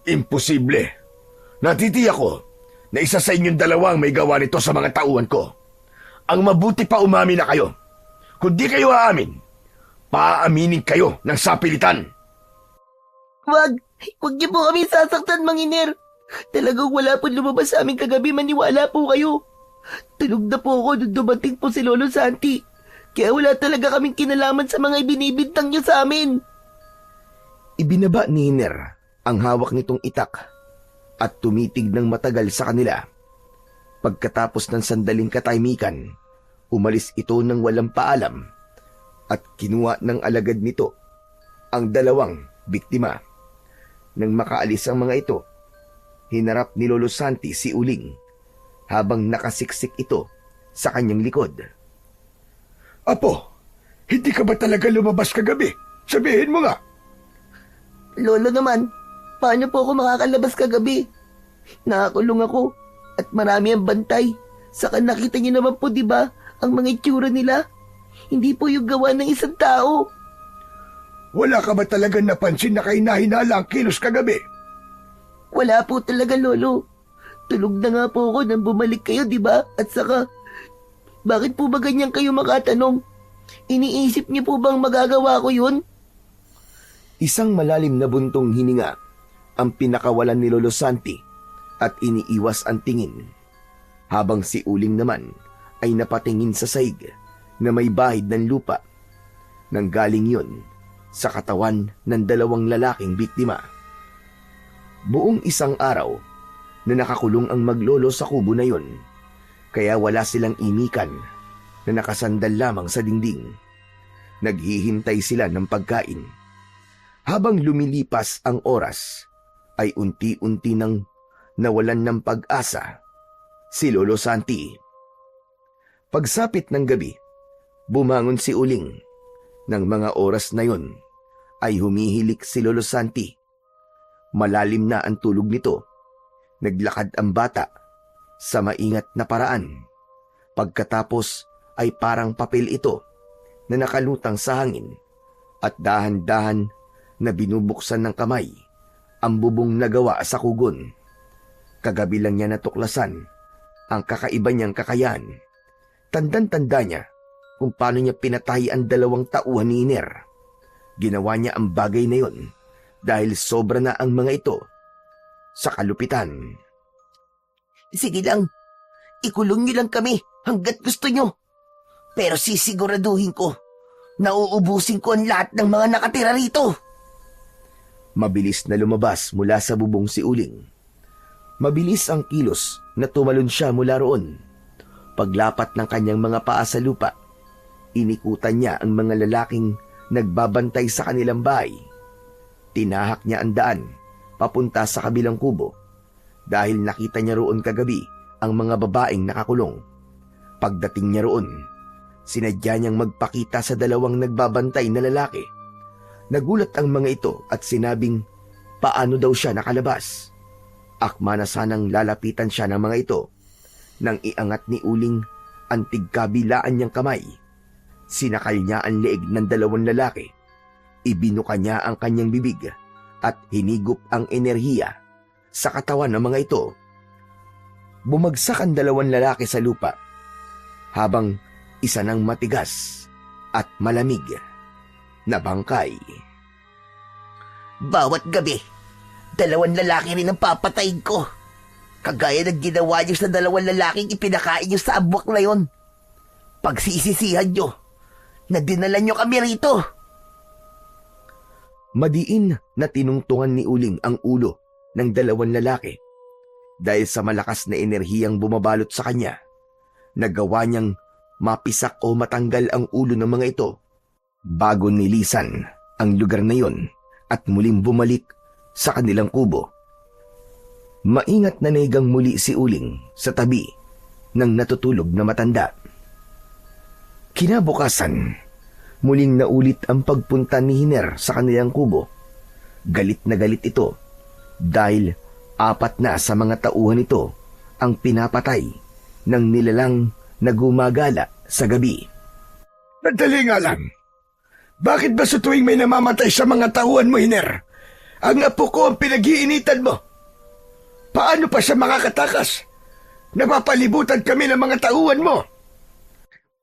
Imposible. Natitiyak ko na isa sa inyong dalawang may gawa nito sa mga tauhan ko. Ang mabuti pa umamin na kayo. Kung di kayo aamin, paaaminin kayo ng sapilitan. Wag niyo po kami sasaktan, Mang Hiner. Talagang wala po lumabas sa amin kagabi, maniwala po kayo. Tulog na po ako nung dumating po si Lolo Santi. Kaya wala talaga kaming kinalaman sa mga ibinibintang niyo sa amin. Ibinaba ni Hiner ang hawak nitong itak at tumitig ng matagal sa kanila. Pagkatapos ng sandaling katahimikan, umalis ito ng walang paalam at kinuha ng alagad nito ang dalawang biktima. Nang makaalis ang mga ito, hinarap ni Lolo Santi si Uling habang nakasiksik ito sa kanyang likod. Apo, hindi ka ba talaga lumabas kagabi? Sabihin mo nga. Lolo naman, paano po ako makakalabas kagabi? Nakakulong ako at marami ang bantay. Saka nakita niyo naman po, di ba, ang mga itsura nila? Hindi po yung gawa ng isang tao. Wala ka ba talaga napansin na kahinahinala ang kilos kagabi? Wala po talaga, Lolo. Tulog na nga po ako nang bumalik kayo, di ba? At saka, bakit po ba ganyan kayo makatanong? Iniisip niyo po bang magagawa ko yun? Isang malalim na buntong hininga ang pinakawalan ni Lolo Santi at iniiwas ang tingin. Habang si Uling naman ay napatingin sa saig na may bahid ng lupa. Nanggaling yun sa katawan ng dalawang lalaking biktima. Buong isang araw na nakakulong ang maglolo sa kubo na yon, kaya wala silang imikan na nakasandal lamang sa dingding. Naghihintay sila ng pagkain. Habang lumilipas ang oras, ay unti-unti nang nawalan ng pag-asa si Lolo Santi. Pagsapit ng gabi, bumangon si Uling. Nang mga oras na yon, ay humihilik si Lolo Santi. Malalim na ang tulog nito. Naglakad ang bata sa maingat na paraan. Pagkatapos ay parang papel ito na nakalutang sa hangin at dahan-dahan na binubuksan ng kamay ang bubong na gawa sa kugon. Kagabi lang niya natuklasan ang kakaiba niyang kakayahan. Tandang-tanda niya kung paano niya pinatay ang 2 tauhan ni Hiner. Ginawa niya ang bagay na yon dahil sobra na ang mga ito sa kalupitan. Sige lang, ikulong niyo lang kami hanggat gusto niyo. Pero sisiguraduhin ko na uubusin ko ang lahat ng mga nakatira rito. Mabilis na lumabas mula sa bubong si Uling. Mabilis ang kilos na tumalon siya mula roon. Paglapat ng kanyang mga paa sa lupa, inikutan niya ang mga lalaking nagbabantay sa kanilang bahay. Tinahak niya ang daan papunta sa kabilang kubo dahil nakita niya roon kagabi ang mga babaeng nakakulong. Pagdating niya roon, sinadya niyang magpakita sa 2 nagbabantay na lalaki. Nagulat ang mga ito at sinabing paano daw siya nakalabas. Akma na sanang lalapitan siya ng mga ito nang iangat ni Uling ang tigkabilaan niyang kamay. Sinakal niya ang leeg ng 2 lalaki. Ibinuka niya ang kanyang bibig at hinigop ang enerhiya sa katawan ng mga ito. Bumagsak ang 2 lalaki sa lupa habang isa ng matigas at malamig na bangkay. Bawat gabi, 2 lalaki rin ang papatayin ko. Kagaya ng ginawa niyo sa 2 lalaking ipinakain niyo sa abwak na yon. Pagsisisihan niyo na dinala niyo kami rito. Madiin na tinungtungan ni Uling ang ulo ng 2 lalaki. Dahil sa malakas na enerhiyang bumabalot sa kanya, nagawa niyang mapisak o matanggal ang ulo ng mga ito bago nilisan ang lugar na yon at muling bumalik sa kanilang kubo. Maingat na naigang muli si Uling sa tabi ng natutulog na matanda. Kinabukasan, muling naulit ang pagpunta ni Hiner sa kanilang kubo. Galit na galit ito dahil 4 na sa mga tauhan ito ang pinapatay ng nilalang na gumagala sa gabi. Madali nga lang. Bakit ba sa tuwing may namamatay sa mga tauhan mo, Hiner, ang apo ko ang pinag-iinitan mo? Paano pa siya makakatakas? Napapalibutan kami ng mga tauhan mo.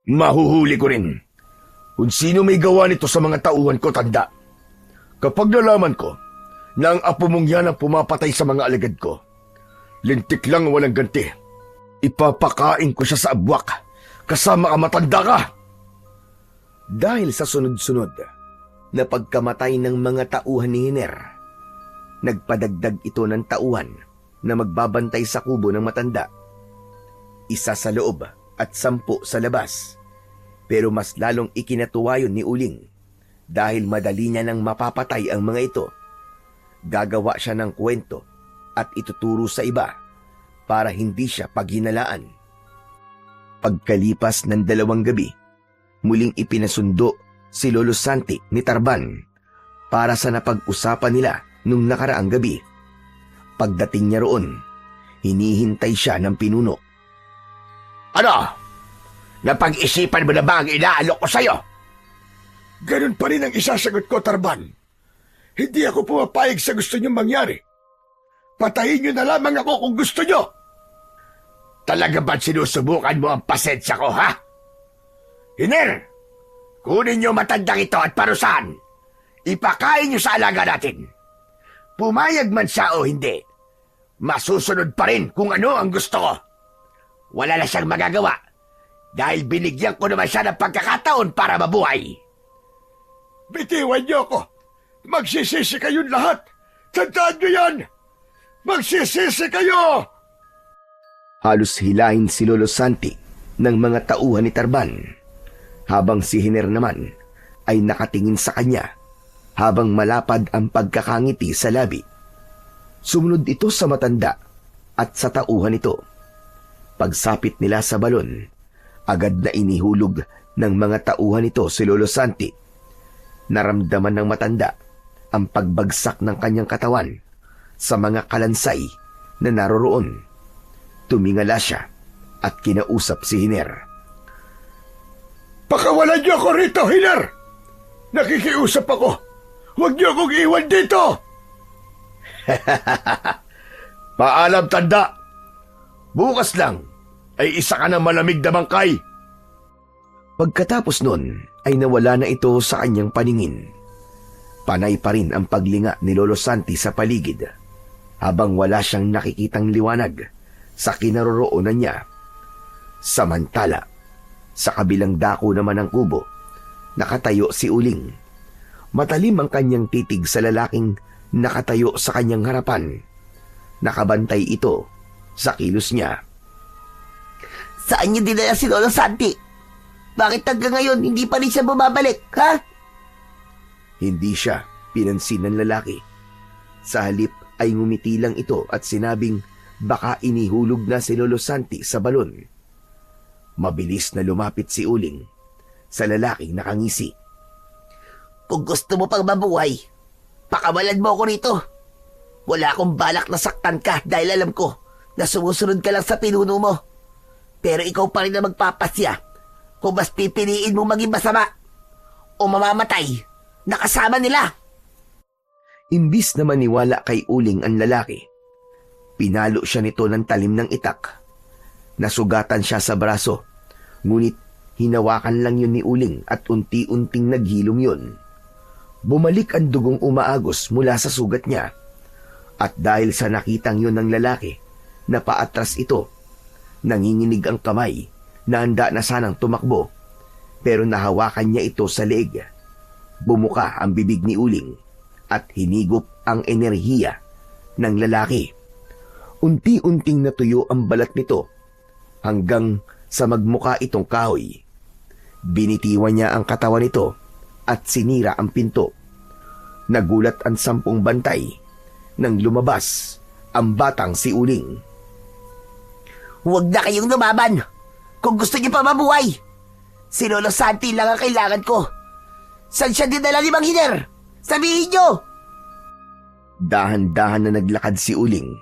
Mahuhuli ko rin kung sino may gawa nito sa mga tauhan ko, tanda. Kapag nalaman ko na ang apo mong yan ang pumapatay sa mga alagad ko, lintik lang walang ganti. Ipapakain ko siya sa abwak kasama ka, matanda ka. Dahil sa sunod-sunod na pagkamatay ng mga tauhan ni Hiner, nagpadagdag ito ng tauhan na magbabantay sa kubo ng matanda. 1 sa loob at 10 sa labas. Pero mas lalong ikinatuwa yun ni Uling dahil madali niya nang mapapatay ang mga ito. Gagawa siya ng kwento at ituturo sa iba para hindi siya paghinalaan. Pagkalipas ng 2 gabi, muling ipinasundo si Lolo Santi ni Tarban para sa napag-usapan nila nung nakaraang gabi. Pagdating niya roon, hinihintay siya ng pinuno. Ano? Napag-isipan mo na ba ang inaalok ko sa'yo? Ganun pa rin ang isasagot ko, Tarban. Hindi ako pumapayag sa gusto niyong mangyari. Patayin niyo na lamang ako kung gusto niyo. Talaga ba't sinusubukan mo ang pasensya ko, ha? Hiner, kunin niyo matandang ito at parusahan. Ipakain niyo sa alaga natin. Pumayag man siya o hindi, masusunod pa rin kung ano ang gusto ko. Wala na siyang magagawa dahil binigyan ko naman siya ng pagkakataon para mabuhay. Bitiwan niyo ako. Magsisisi kayong lahat. Tandaan niyo yan. Magsisisi kayo! Halos hilahin si Lolo Santi ng mga tauhan ni Tarban, habang si Hiner naman ay nakatingin sa kanya habang malapad ang pagkakangiti sa labi. Sumunod ito sa matanda at sa tauhan ito. Pagsapit nila sa balon, agad na inihulog ng mga tauhan ito si Lolo Santi. Naramdaman ng matanda ang pagbagsak ng kanyang katawan sa mga kalansay na naroroon. Tumingala siya at kinausap si Hiner. Pakawalan niyo ako rito, Hiner! Nakikiusap ako. Huwag niyo akong iwan dito! Paalam, tanda! Bukas lang ay isa ka ng malamig na bangkay. Pagkatapos nun ay nawala na ito sa kanyang paningin. Panay pa rin ang paglinga ni Lolo Santi sa paligid habang wala siyang nakikitang liwanag sa kinaroroonan niya. Samantala, sa kabilang dako naman ng kubo, nakatayo si Uling. Matalim ang kanyang titig sa lalaking nakatayo sa kanyang harapan. Nakabantay ito sa kilos niya. Saan niyo dinala si Lolo Santi? Bakit hanggang ngayon hindi pa rin siya bumabalik, ha? Hindi siya pinansin ng lalaki. Sa halip ay ngumiti lang ito at sinabing baka inihulog na si Lolo Santi sa balon. Mabilis na lumapit si Uling sa lalaking nakangisi. Kung gusto mo pang mabuhay, pakawalan mo ako rito. Wala akong balak na saktan ka dahil alam ko na sumusunod ka lang sa pinuno mo. Pero ikaw pa rin na magpapasya kung mas pipiliin mo maging masama o mamamatay na kasama nila. Imbis na maniwala kay Uling ang lalaki, pinalo siya nito ng talim ng itak. Nasugatan siya sa braso, ngunit hinawakan lang yun ni Uling at unti-unting naghilom yun. Bumalik ang dugong umaagos mula sa sugat niya. At dahil sa nakitang yun ng lalaki, napaatras ito. Nanginginig ang kamay na handa na sanang tumakbo, pero nahawakan niya ito sa leeg. Bumuka ang bibig ni Uling at hinigop ang enerhiya ng lalaki. Unti-unting natuyo ang balat nito hanggang sa magmuka itong kahoy. Binitiwan niya ang katawan nito at sinira ang pinto. Nagulat ang 10 bantay nang lumabas ang batang si Uling. Huwag na kayong lumaban kung gusto niyo pa mabuhay. Si Lolo Santi lang ang kailangan ko. Saan siya dinala ni Mang Hiner? Sabihin niyo! Dahan-dahan na naglakad si Uling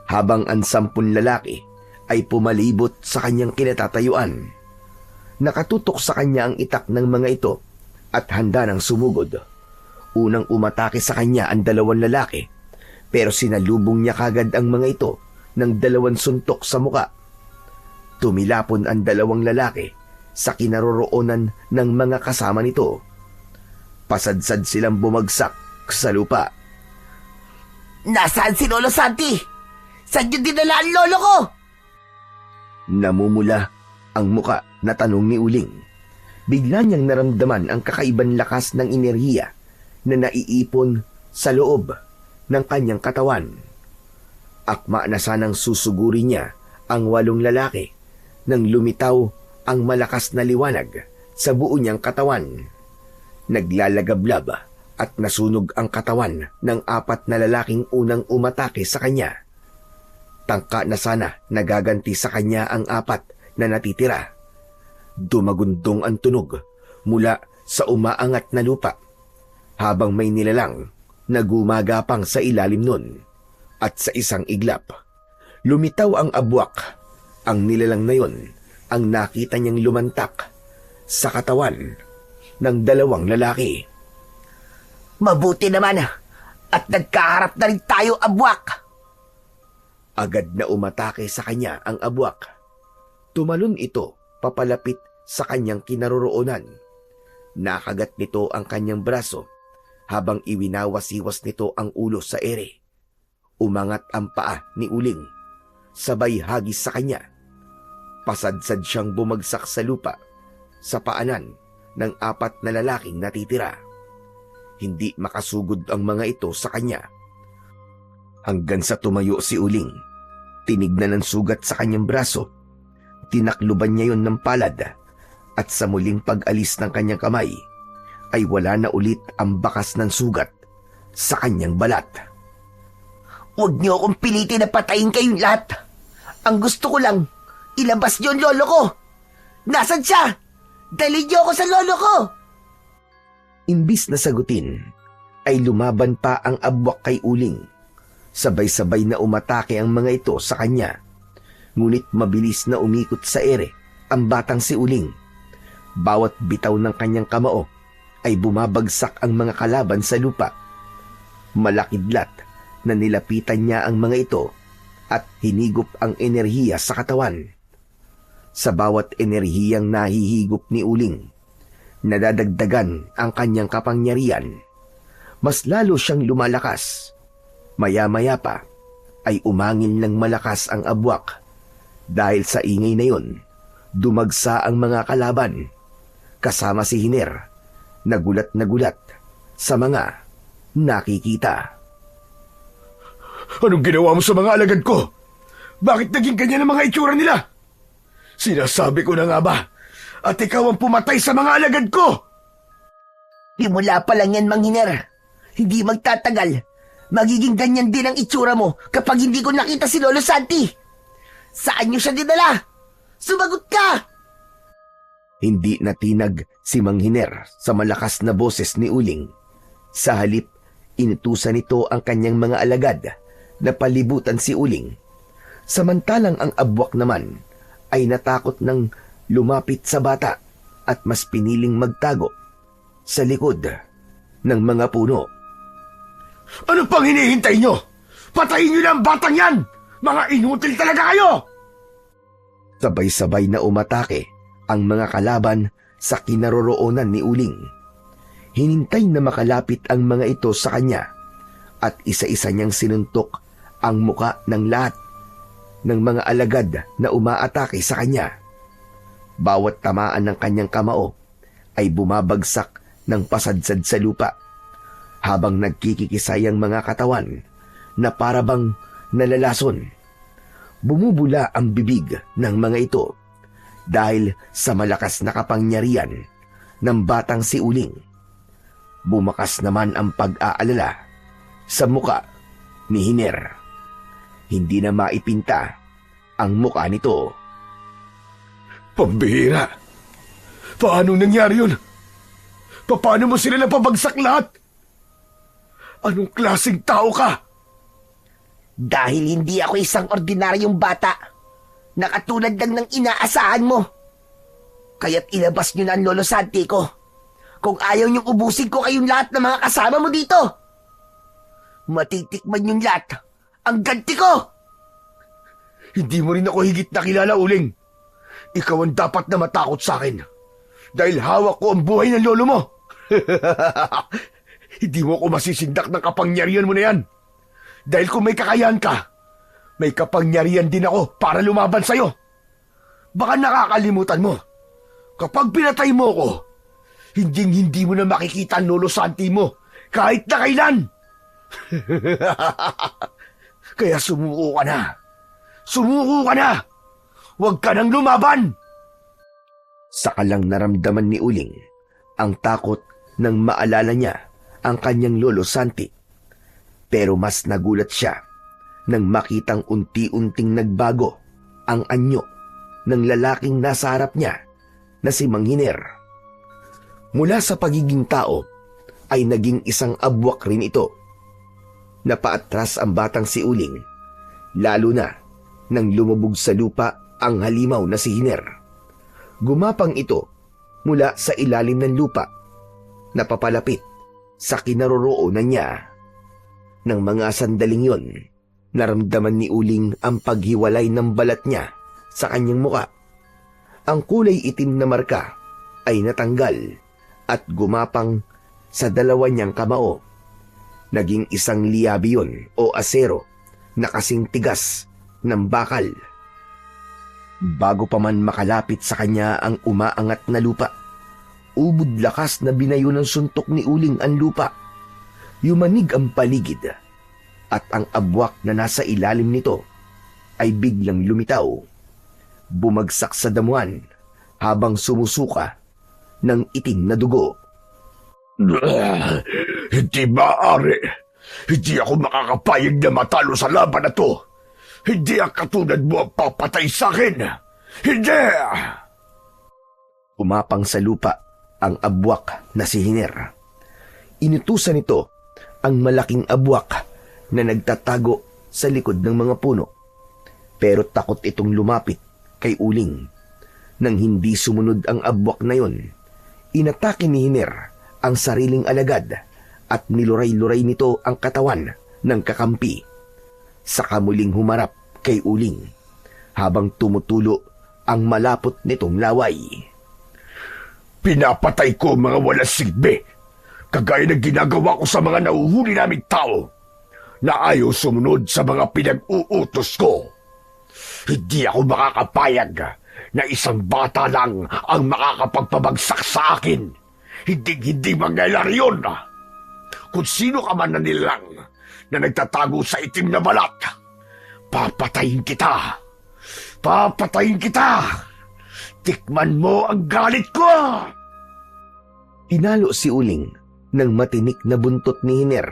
habang ang 10 lalaki ay pumalibot sa kanyang kinatatayuan. Nakatutok sa kanya ang itak ng mga ito at handa ng sumugod. Unang umatake sa kanya ang 2 lalaki, pero sinalubong niya kagad ang mga ito ng 2 suntok sa muka. Tumilapon ang 2 lalaki sa kinaroroonan ng mga kasama nito. Pasadsad silang bumagsak sa lupa. Nasaan si Lolo Santi? Saan niyo dinala ang lolo ko? Namumula ang muka na tanong ni Uling. Bigla niyang naramdaman ang kakaibang lakas ng enerhiya na naiipon sa loob ng kanyang katawan. Akma na sanang susuguri niya ang 8 lalaki nang lumitaw ang malakas na liwanag sa buo niyang katawan. Naglalagablab at nasunog ang katawan ng 4 na lalaking unang umatake sa kanya. Tangka na sana nagaganti sa kanya ang 4 na natitira. Dumagundong ang tunog mula sa umaangat na lupa habang may nilalang na gumagapang sa ilalim nun. At sa isang iglap, lumitaw ang abwak. Ang nilalang na yun ang nakita niyang lumantak sa katawan ng 2 lalaki. Mabuti naman at nagkaharap na rin tayo, abwak. Agad na umatake sa kanya ang abwak. Tumalon ito papalapit sa kanyang kinaroroonan. Nakagat nito ang kanyang braso habang iwinawas-iwas nito ang ulo sa ere. Umangat ang paa ni Uling, sabay hagis sa kanya. Pasadsad siyang bumagsak sa lupa sa paanan ng 4 na lalaking natitira. Hindi makasugod ang mga ito sa kanya. Hanggang sa tumayo si Uling, tinignan ng sugat sa kanyang braso. Tinakluban niya yon ng palad at sa muling pag-alis ng kanyang kamay ay wala na ulit ang bakas ng sugat sa kanyang balat. Huwag niyo akong pilitin na patayin kayong lahat. Ang gusto ko lang, ilabas niyo ang lolo ko. Nasaan siya? Dalhin niyo ako sa lolo ko. Imbis na sagutin, ay lumaban pa ang abwak kay Uling. Sabay-sabay na umatake ang mga ito sa kanya. Ngunit mabilis na umikot sa ere ang batang si Uling. Bawat bitaw ng kanyang kamao ay bumabagsak ang mga kalaban sa lupa. Malakidlat na nilapitan niya ang mga ito at hinigop ang enerhiya sa katawan. Sa bawat enerhiyang nahihigop ni Uling, nadadagdagan ang kanyang kapangyarihan. Mas lalo siyang lumalakas. Maya-maya pa ay umangin ng malakas ang abwak. Dahil sa ingay na yon, dumagsa ang mga kalaban. Kasama si Hiner, nagulat sa mga nakikita. Anong ginawa mo sa mga alagad ko? Bakit naging ganyan ang mga itsura nila? Sinasabi ko na nga ba, at ikaw ang pumatay sa mga alagad ko! Simula pa lang yan, Mang Hiner. Hindi magtatagal. Magiging ganyan din ang itsura mo kapag hindi ko nakita si Lolo Santi. Saan niyo siya dinala? Sumagot ka! Hindi natinag si Mang Hiner sa malakas na boses ni Uling. Sa halip, inutusan nito ang kanyang mga alagad na palibutan si Uling. Samantalang ang abwak naman ay natakot ng lumapit sa bata at mas piniling magtago sa likod ng mga puno. Ano pang hinihintay nyo? Patayin nyo na ang batang yan! Mga inutil talaga kayo! Sabay-sabay na umatake ang mga kalaban sa kinaroroonan ni Uling. Hinintay na makalapit ang mga ito sa kanya at isa-isa niyang sinuntok ang muka ng lahat ng mga alagad na umaatake sa kanya. Bawat tamaan ng kanyang kamao ay bumabagsak ng pasadsad sa lupa habang nagkikikisay ang mga katawan na parabang nalalason. Bumubula ang bibig ng mga ito dahil sa malakas na kapangyarihan ng batang si Uling. Bumakas naman ang pag-aalala sa muka ni Hiner. Hindi na maipinta ang muka nito. Pambihira! Paano nangyari yun? Paano mo sila napabagsak lahat? Anong klaseng tao ka? Dahil hindi ako isang ordinaryong bata na katulad lang ng inaasahan mo. Kaya't ilabas niyo na ang Lolo Santi ko. Kung ayaw niyong ubusin ko kayong lahat ng mga kasama mo dito. Matitikman yung lahat ang ganti ko! Hindi mo rin ako higit na kilala, Uling. Ikaw ang dapat na matakot sa akin. Dahil hawak ko ang buhay ng lolo mo. Hindi mo ako masisindak ng kapangyarihan mo na yan. Dahil kung may kakayahan ka, may kapangyarihan din ako para lumaban sa'yo. Baka nakakalimutan mo. Kapag pinatay mo ko, hindi mo na makikita ang Lolo Santi mo kahit na kailan. Kaya sumuko ka na. Sumuko ka na! Huwag ka nang lumaban! Saka lang naramdaman ni Uling ang takot nang maalala niya ang kanyang Lolo Santi. Pero mas nagulat siya nang makitang unti-unting nagbago ang anyo ng lalaking nasa harap niya na si Mang Hiner. Mula sa pagiging tao ay naging isang abwak rin ito. Napaatras ang batang si Uling, lalo na nang lumubog sa lupa ang halimaw na si Hiner. Gumapang ito mula sa ilalim ng lupa, napapalapit sa kinaroroonan niya. Nang mga sandaling yon, naramdaman ni Uling ang paghiwalay ng balat niya sa kanyang muka. Ang kulay itim na marka ay natanggal at gumapang sa dalawa niyang kamao. Naging isang liyabi yun o asero na kasing tigas ng bakal. Bago pa man makalapit sa kanya ang umaangat na lupa, ubod lakas na binayo ng suntok ni Uling ang lupa. Yumanig ang paligid at ang abwak na nasa ilalim nito ay biglang lumitaw. Bumagsak sa damuhan habang sumusuka ng itim na dugo. Hindi maaari. Hindi ako makakapayag na matalo sa laban na to. Hindi ang katulad mo ang papatay sa akin. Hindi! Umapang sa lupa ang abwak na si Hiner. Inutusan nito ang malaking abwak na nagtatago sa likod ng mga puno. Pero takot itong lumapit kay Uling. Nang hindi sumunod ang abwak na yon, inatake ni Hiner ang sariling alagad at niluray-luray nito ang katawan ng kakampi, saka muling humarap kay Uling habang tumutulo ang malapot nitong laway. Pinapatay ko ang mga walang silbi, kagaya ng ginagawa ko sa mga nauhuli naming tao na ayaw sumunod sa mga pinag-uutos ko. Hindi ako makakapayag na isang bata lang ang makakapagpabagsak sa akin. Hindi mangyayari yun. Kung sino ka man na nilang na nagtatago sa itim na balat, papatayin kita. Papatayin kita! Tikman mo ang galit ko! Hinalo si Uling ng matinik na buntot ni Hiner.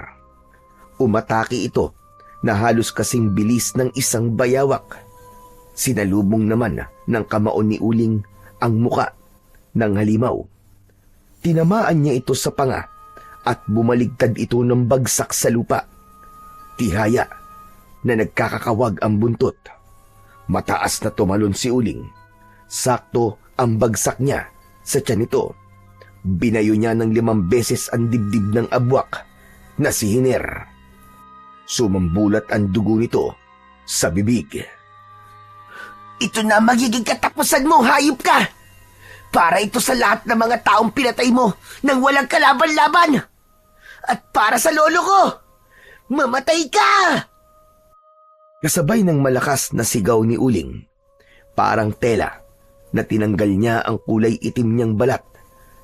Umatake ito na halos kasing bilis ng isang bayawak. Sinalubong naman ng kamao ni Uling ang muka ng halimaw. Tinamaan niya ito sa panga at bumaligtad ito ng bagsak sa lupa. Tihaya na nagkakakawag ang buntot. Mataas na tumalon si Uling. Sakto ang bagsak niya sa tiyan nito. Binayo niya ng 5 beses ang dibdib ng abwak na si Hiner. Sumambulat ang dugo nito sa bibig. Ito na magiging katapusan mo, hayop ka! Para ito sa lahat ng mga taong pinatay mo nang walang kalaban-laban! At para sa lolo ko, mamatay ka! Kasabay ng malakas na sigaw ni Uling, parang tela na tinanggal niya ang kulay itim niyang balat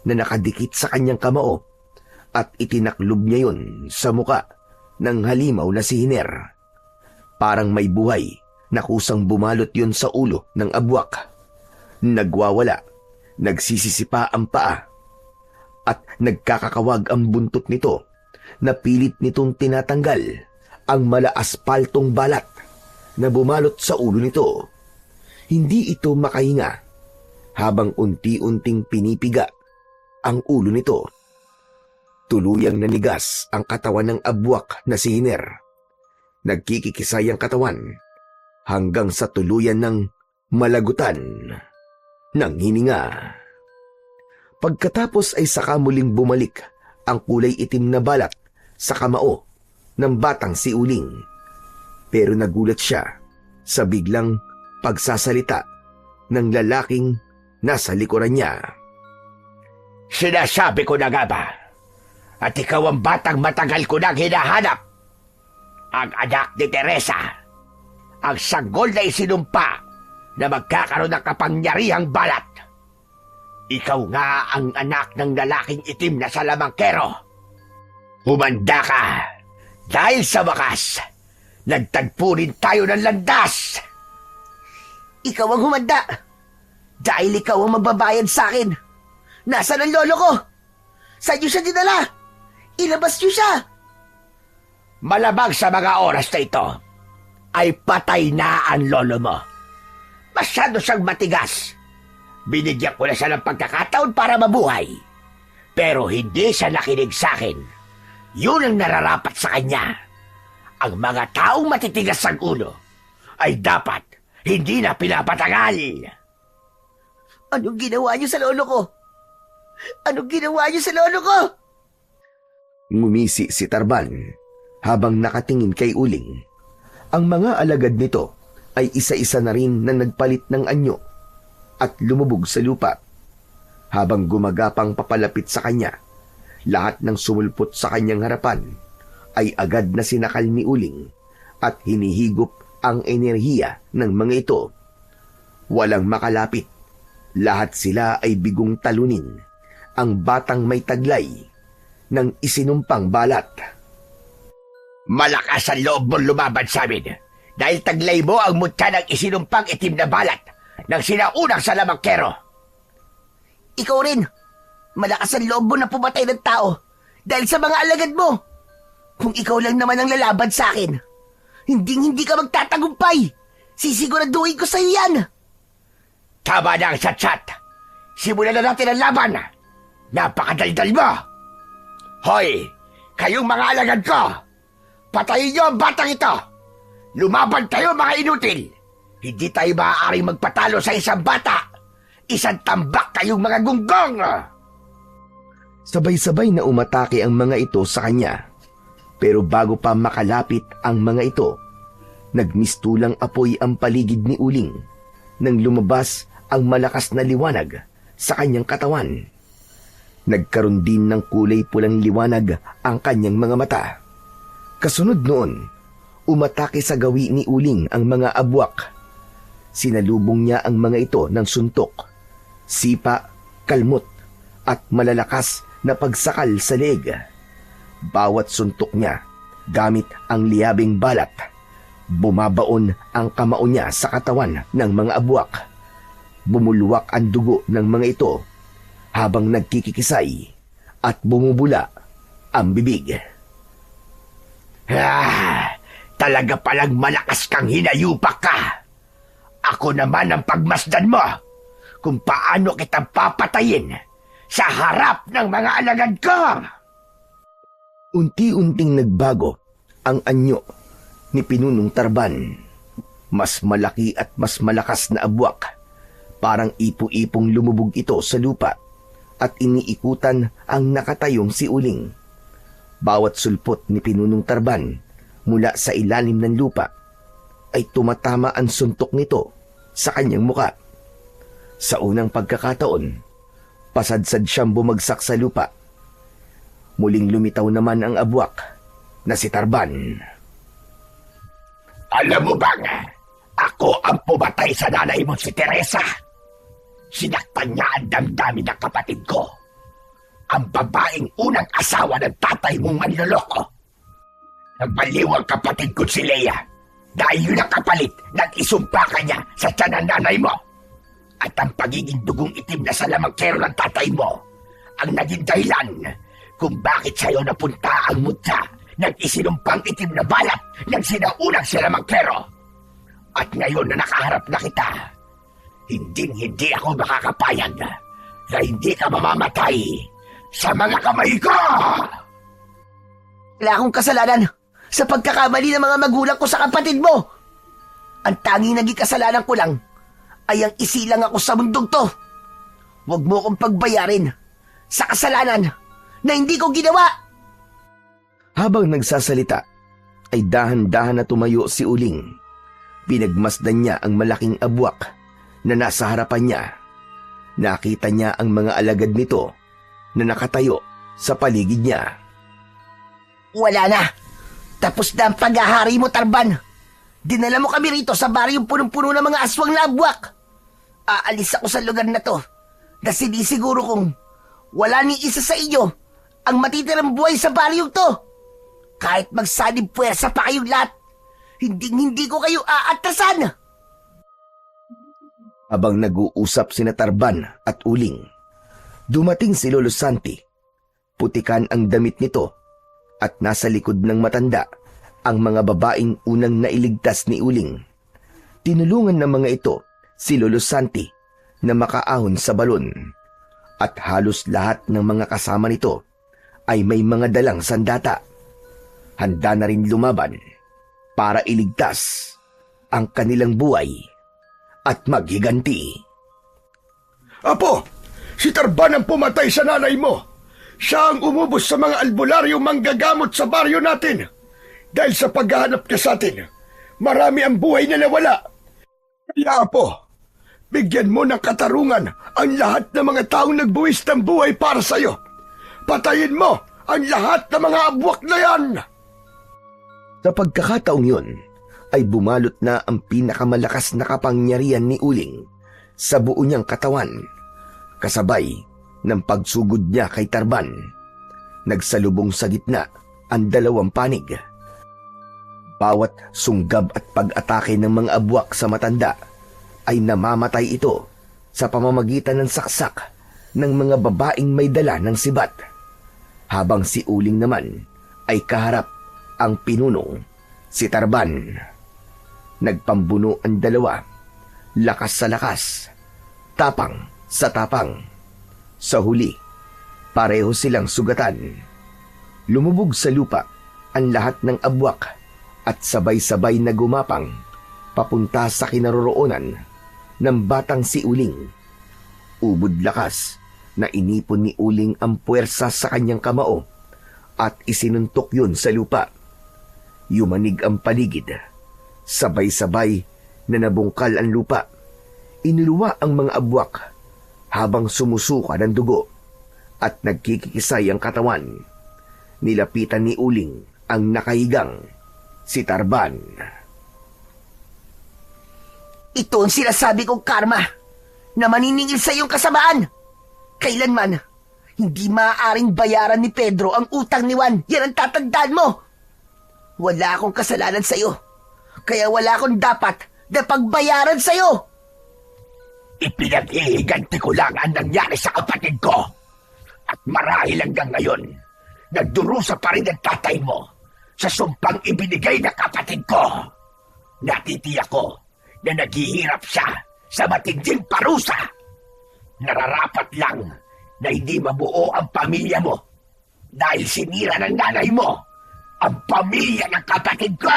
na nakadikit sa kanyang kamao at itinaklob niya yon sa muka ng halimaw na si Hiner. Parang may buhay na kusang bumalot yon sa ulo ng abwak. Nagwawala, nagsisisipa ang paa at nagkakakawag ang buntot nito na pilit nitong tinatanggal ang mala-aspaltong balat na bumalot sa ulo nito. Hindi ito makahinga habang unti-unting pinipiga ang ulo nito. Tuluyang nanigas ang katawan ng abwak na si Hiner. Nagkikikisay ang katawan hanggang sa tuluyan ng malagutan ng hininga. Pagkatapos ay saka muling bumalik ang kulay itim na balat sa kamao ng batang si Uling. Pero nagulat siya sa biglang pagsasalita ng lalaking nasa likuran niya. Sinasabi ko na nga ba? At ikaw ang batang matagal ko nang hinahanap. Ang anak ni Teresa. Ang sanggol na isinumpa na magkakaroon ng kapangyarihang balat. Ikaw nga ang anak ng lalaking itim na salamangkero. Humanda ka. Dahil sa wakas, nagtagpo rin tayo ng landas. Ikaw ang humanda! Dahil ikaw ang magbabayad sa akin! Nasaan ang lolo ko? Saan niyo siya dinala? Ilabas niyo siya! Malamang sa mga oras na ito, ay patay na ang lolo mo. Masyado siyang matigas. Binigyan ko na siya ng pagkakataon para mabuhay. Pero hindi siya nakinig sa akin. Yun ang nararapat sa kanya. Ang mga taong matitigas ang ulo ay dapat hindi na pinapatagal. Anong ginawa niyo sa lolo ko? Anong ginawa niyo sa lolo ko? Ngumisi si Tarban habang nakatingin kay Uling. Ang mga alagad nito ay isa-isa na rin na nagpalit ng anyo at lumubog sa lupa. Habang gumagapang papalapit sa kanya, lahat ng sumulpot sa kanyang harapan ay agad na sinakal ni Uling at hinihigop ang enerhiya ng mga ito. Walang makalapit. Lahat sila ay bigong talunin ang batang may taglay ng isinumpang balat. Malakas ang loob mong lumaban sa amin dahil taglay mo ang mutya ng isinumpang itim na balat ng sinaunang salamangkero. Ikaw rin! Malakas ang loob mo na pumatay ng tao dahil sa mga alagad mo! Kung ikaw lang naman ang lalaban sa akin, hindi ka magtatagumpay! Sisiguraduhin ko sa iyo yan! Tama na ang chat-chat. Simulan na natin ang laban. Napakadaldal mo. Hoy, kayong mga alagad ko! Patayin niyo ang batang ito! Lumaban tayo mga inutil! Hindi tayo maaaring magpatalo sa isang bata! Isang tambak kayong mga gunggong! Sabay-sabay na umatake ang mga ito sa kanya. Pero bago pa makalapit ang mga ito, nagmistulang apoy ang paligid ni Uling nang lumabas ang malakas na liwanag sa kanyang katawan. Nagkaroon din ng kulay pulang liwanag ang kanyang mga mata. Kasunod noon, umatake sa gawi ni Uling ang mga abwak. Sinalubong niya ang mga ito ng suntok, sipa, kalmot at malalakas na pagsakal sa leeg. Bawat suntok niya, gamit ang liyabing balat, bumabaon ang kamao niya sa katawan ng mga abwak. Bumulwak ang dugo ng mga ito habang nagkikikisay at bumubula ang bibig. Talaga palang malakas kang hinayupak ka. Ako naman ang pagmasdan mo kung paano kitang papatayin sa harap ng mga alagad ko. Unti-unting nagbago ang anyo ni Pinunong Tarban. Mas malaki at mas malakas na abwak. Parang ipo-ipong lumubog ito sa lupa at iniikutan ang nakatayong si Uling. Bawat sulpot ni Pinunong Tarban mula sa ilalim ng lupa ay tumatama ang suntok nito sa kanyang muka. Sa unang pagkakataon, pasadsad siyang bumagsak sa lupa. Muling lumitaw naman ang abwak na si Tarban. Alam mo bang, ako ang pumatay sa nanay mo si Teresa. Sinaktan niya ang damdamin ng kapatid ko. Ang babaeng unang asawa ng tatay mong manloloko. Nagbaliw ang kapatid ko si Leia dahil yun ang kapalit ng isumpa kanya sa tiyan ng nanay mo. At ang pagiging dugong itim na salamangkero ng tatay mo ang naging dahilan kung bakit sa'yo napunta ang mutya ng isinumpang itim na balat ng sinaunang salamangkero. At ngayon na nakaharap na kita, hindi ako makakapayag na hindi ka mamamatay sa mga kamay ko! Wala akong kasalanan sa pagkakamali ng mga magulang ko sa kapatid mo. Ang tanging naging kasalanan ko lang ay ang isilang ako sa mundong to. Huwag mo akong pagbayarin sa kasalanan na hindi ko ginawa. Habang nagsasalita, ay dahan-dahan na tumayo si Uling. Pinagmasdan niya ang malaking abwak na nasa harapan niya. Nakita niya ang mga alagad nito na nakatayo sa paligid niya. Wala na. Tapos na ang paghahari mo, Tarban. Dinala mo kami rito sa baryong punong-puno ng mga aswang na abwak. Aalis ako sa lugar na to na sinisiguro kong wala ni isa sa inyo ang matitirang buhay sa baryong to. Kahit magsanib puwersa pa kayong lahat, hindi ko kayo aatrasan. Habang nag-uusap sina Tarban at Uling, dumating si Lolo Santi. Putikan ang damit nito at nasa likod ng matanda ang mga babaeng unang nailigtas ni Uling. Tinulungan ng mga ito si Lolo Santi na makaahon sa balon at halos lahat ng mga kasama nito ay may mga dalang sandata. Handa na rin lumaban para iligtas ang kanilang buhay at maghiganti. Apo, si Tarban ang pumatay sa nanay mo. Siya ang umubos sa mga albularyong manggagamot sa baryo natin. Dahil sa paghahanap niya sa atin, marami ang buhay na nawala. Kaya apo, bigyan mo ng katarungan ang lahat ng mga taong nagbuwis ng buhay para sa'yo. Patayin mo ang lahat ng mga abwak na yan! Sa pagkakataong yun, ay bumalot na ang pinakamalakas na kapangyarihan ni Uling sa buo niyang katawan, kasabay ng pagsugod niya kay Tarban. Nagsalubong sa gitna ang dalawang panig. Bawat sunggab at pag-atake ng mga abwak sa matanda ay namamatay ito sa pamamagitan ng saksak ng mga babaeng may dala ng sibat. Habang si Uling naman ay kaharap ang pinunong si Tarban. Nagpambuno ang dalawa, lakas sa lakas, tapang sa tapang. Sa huli, pareho silang sugatan. Lumubog sa lupa ang lahat ng abwak at sabay-sabay na gumapang papunta sa kinaroroonan ng batang si Uling. Ubod lakas na inipon ni Uling ang puwersa sa kanyang kamao at isinuntok yun sa lupa. Yumanig ang paligid. Sabay-sabay na nabungkal ang lupa. Inuluwa ang mga abwak habang sumusuka ng dugo at nagkikisay ang katawan. Nilapitan ni Uling ang nakahigang si Tarban. Ito ang sinasabi kong karma na maniningil sa iyong kasamaan. Kailanman, hindi maaaring bayaran ni Pedro ang utang ni Juan. Yan ang tatandaan mo. Wala akong kasalanan sa iyo. Kaya wala akong dapat na pagbayaran sa iyo. Ipinag-ihiganti ko lang ang nangyari sa kapatid ko. At marahil hanggang ngayon, nagdurusa pa rin ang tatay mo sa sumpang ibinigay na kapatid ko. Natitiyak ko na naghihirap siya sa matinding parusa. Nararapat lang na hindi mabuo ang pamilya mo dahil sinira ng nanay mo ang pamilya ng kapatid ko.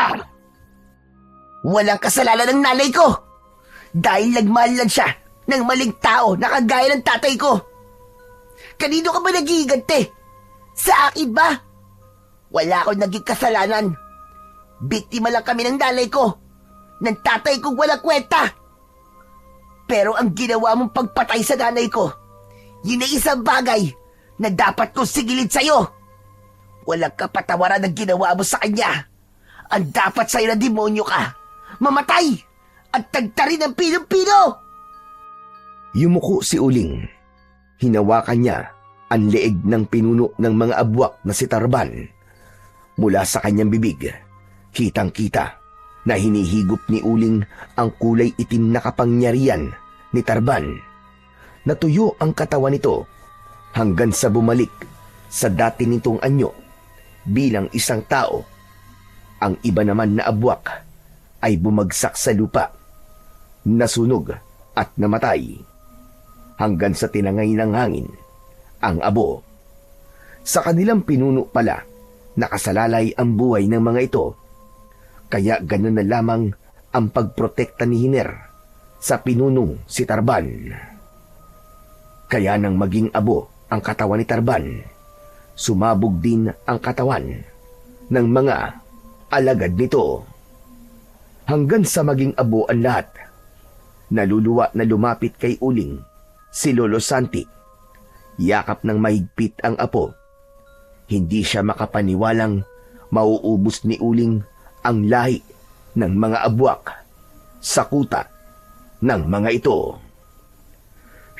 Walang kasalanan ng nanay ko. Dahil nagmahal lang siya ng maling tao na kagaya ng tatay ko. Kanino ka ba naghihiganti? Sa akin ba? Wala akong naging kasalanan. Biktima lang kami ng nanay ko. Ng tatay kong walang kwenta. Pero ang ginawa mong pagpatay sa nanay ko, yun ay isang bagay na dapat kong sigilid sa'yo. Walang kapatawaran ang ginawa mo sa kanya. Ang dapat sa'yo na demonyo ka, mamatay at tagtarin ng pinong-pino. Yumuko si Uling. Hinawakan niya ang leeg ng pinuno ng mga abwak na si Tarban. Mula sa kanyang bibig, kitang-kita na hinihigop ni Uling ang kulay itim na kapangyarihan ni Tarban. Natuyo ang katawan nito hanggang sa bumalik sa dati nitong anyo bilang isang tao. Ang iba naman na abwak ay bumagsak sa lupa, nasunog at namatay hanggang sa tinangay ng hangin ang abo. Sa kanilang pinuno pala nakasalalay ang buhay ng mga ito, kaya ganun na lamang ang pagprotekta ni Hiner sa pinunong si Tarban. Kaya nang maging abo ang katawan ni Tarban, sumabog din ang katawan ng mga alagad nito. Hanggang sa maging abo ang lahat, naluluwa na lumapit kay Uling si Lolo Santi. Yakap ng mahigpit ang apo. Hindi siya makapaniwalang mauubos ni Uling ang lahi ng mga abwak sa kuta ng mga ito.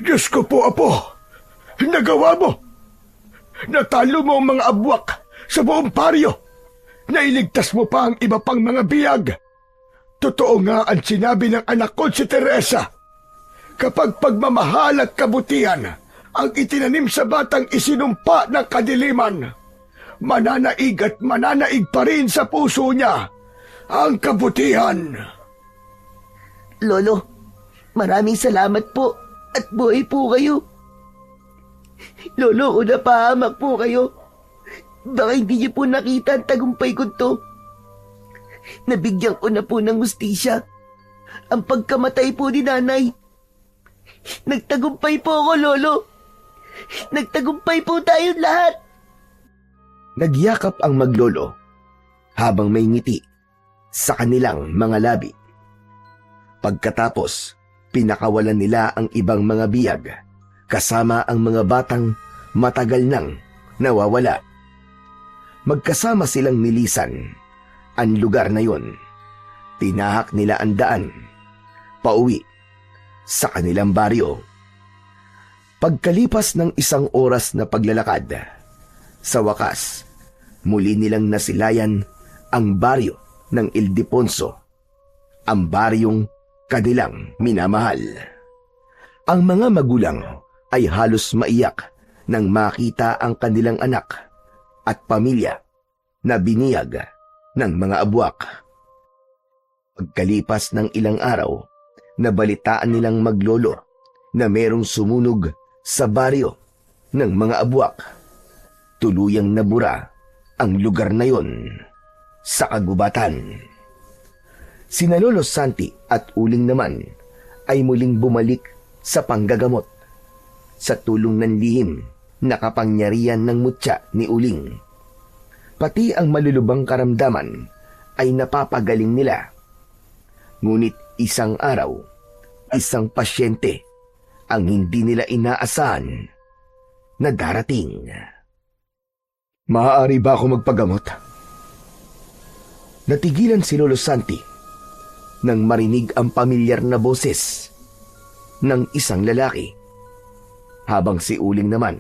Diyos ko po, Apo! Nagawa mo! Natalo mo ang mga abwak sa buong baryo! Nailigtas mo pa ang iba pang mga biyag! Totoo nga ang sinabi ng anak ko si Teresa. Kapag pagmamahal at kabutihan ang itinanim sa batang isinumpa ng kadiliman, mananaig at mananaig pa rin sa puso niya ang kabutihan. Lolo, maraming salamat po at buhay po kayo. Lolo, kung napahamak po kayo, baka hindi niyo po nakita ang tagumpay ko to. Nabigyan ko na po ng hustisya ang pagkamatay po ni nanay. Nagtagumpay po ako, Lolo. Nagtagumpay po tayong lahat. Nagyakap ang maglolo habang may ngiti sa kanilang mga labi. Pagkatapos, pinakawalan nila ang ibang mga biyag kasama ang mga batang matagal nang nawawala. Magkasama silang nilisan ang lugar na yon. Tinahak nila ang daan pauwi sa kanilang baryo. Pagkalipas ng isang oras na paglalakad, sa wakas, muli nilang nasilayan ang baryo ng Ildefonso, ang baryong kanilang minamahal. Ang mga magulang ay halos maiyak nang makita ang kanilang anak at pamilya na biniyag ng mga abwak. Pagkalipas ng ilang araw, nabalitaan nilang maglolo na merong sumunog sa baryo ng mga abwak. Tuluyang nabura ang lugar na yon sa kagubatan. Sina Lolo Santi at Uling naman ay muling bumalik sa panggagamot sa tulong ng lihim na kapangyarihan ng mutya ni Uling. pati ang malulubang karamdaman ay napapagaling nila. Ngunit isang araw, isang pasyente ang hindi nila inaasahan na darating. Maaari ba ako magpagamot? Natigilan si Lolo Santi nang marinig ang pamilyar na boses ng isang lalaki, habang si Uling naman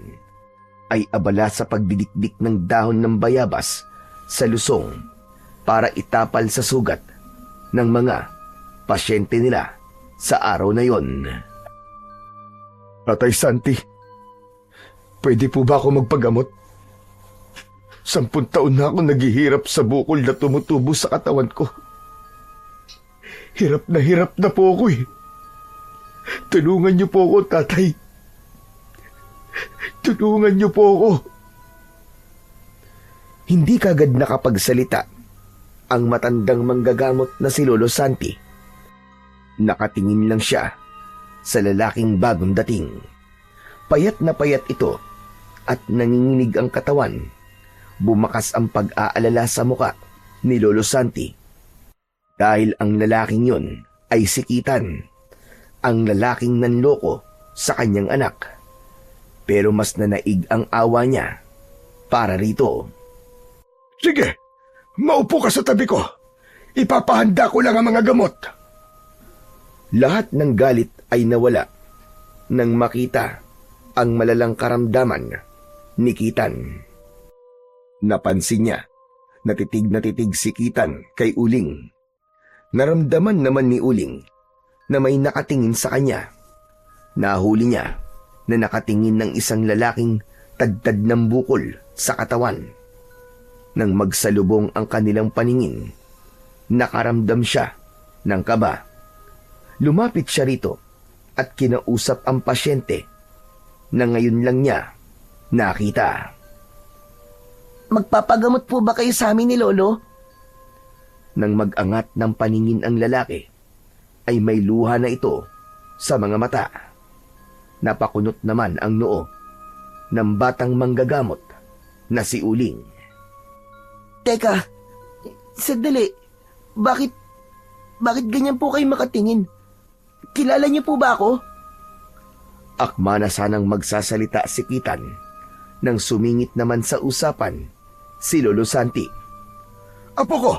ay abala sa pagdidikdik ng dahon ng bayabas sa lusong para itapal sa sugat ng mga pasyente nila sa araw na yon. Tatay Santi, pwede po ba ako magpagamot? 10 taon na ako naghihirap sa bukol na tumutubo sa katawan ko. Hirap na po ako eh. Tulungan niyo po ako, tatay. Tulungan niyo po ako. Hindi kagad nakapagsalita ang matandang manggagamot na si Lolo Santi. Nakatingin lang siya sa lalaking bagong dating. Payat na payat ito at nanginginig ang katawan. Bumakas ang pag-aalala sa muka ni Lolo Santi dahil ang lalaking yon ay si Kitan, ang lalaking nanloko sa kanyang anak. Pero mas nanaig ang awa niya para rito. Sige, maupo ka sa tabi ko. Ipapahanda ko lang ang mga gamot. Lahat ng galit ay nawala nang makita ang malalang karamdaman ni Kitan. Napansin niya, natitig si Kitan kay Uling. Naramdaman naman ni Uling na may nakatingin sa kanya. Nahuli niya na nakatingin ng isang lalaking tagtad ng bukol sa katawan. Nang magsalubong ang kanilang paningin, nakaramdam siya ng kaba. Lumapit siya rito at kinausap ang pasyente na ngayon lang niya nakita. Magpapagamot po ba kayo sa amin ni Lolo? Nang mag-angat ng paningin ang lalaki, ay may luha na ito sa mga mata. Napakunot naman ang noo ng batang manggagamot na si Uling. Teka, sandali. Bakit ganyan po kayo makatingin? Kilala niyo po ba ako? Akma na sanang magsasalita si Kitan nang sumingit naman sa usapan si Lolo Santi. Apo ko,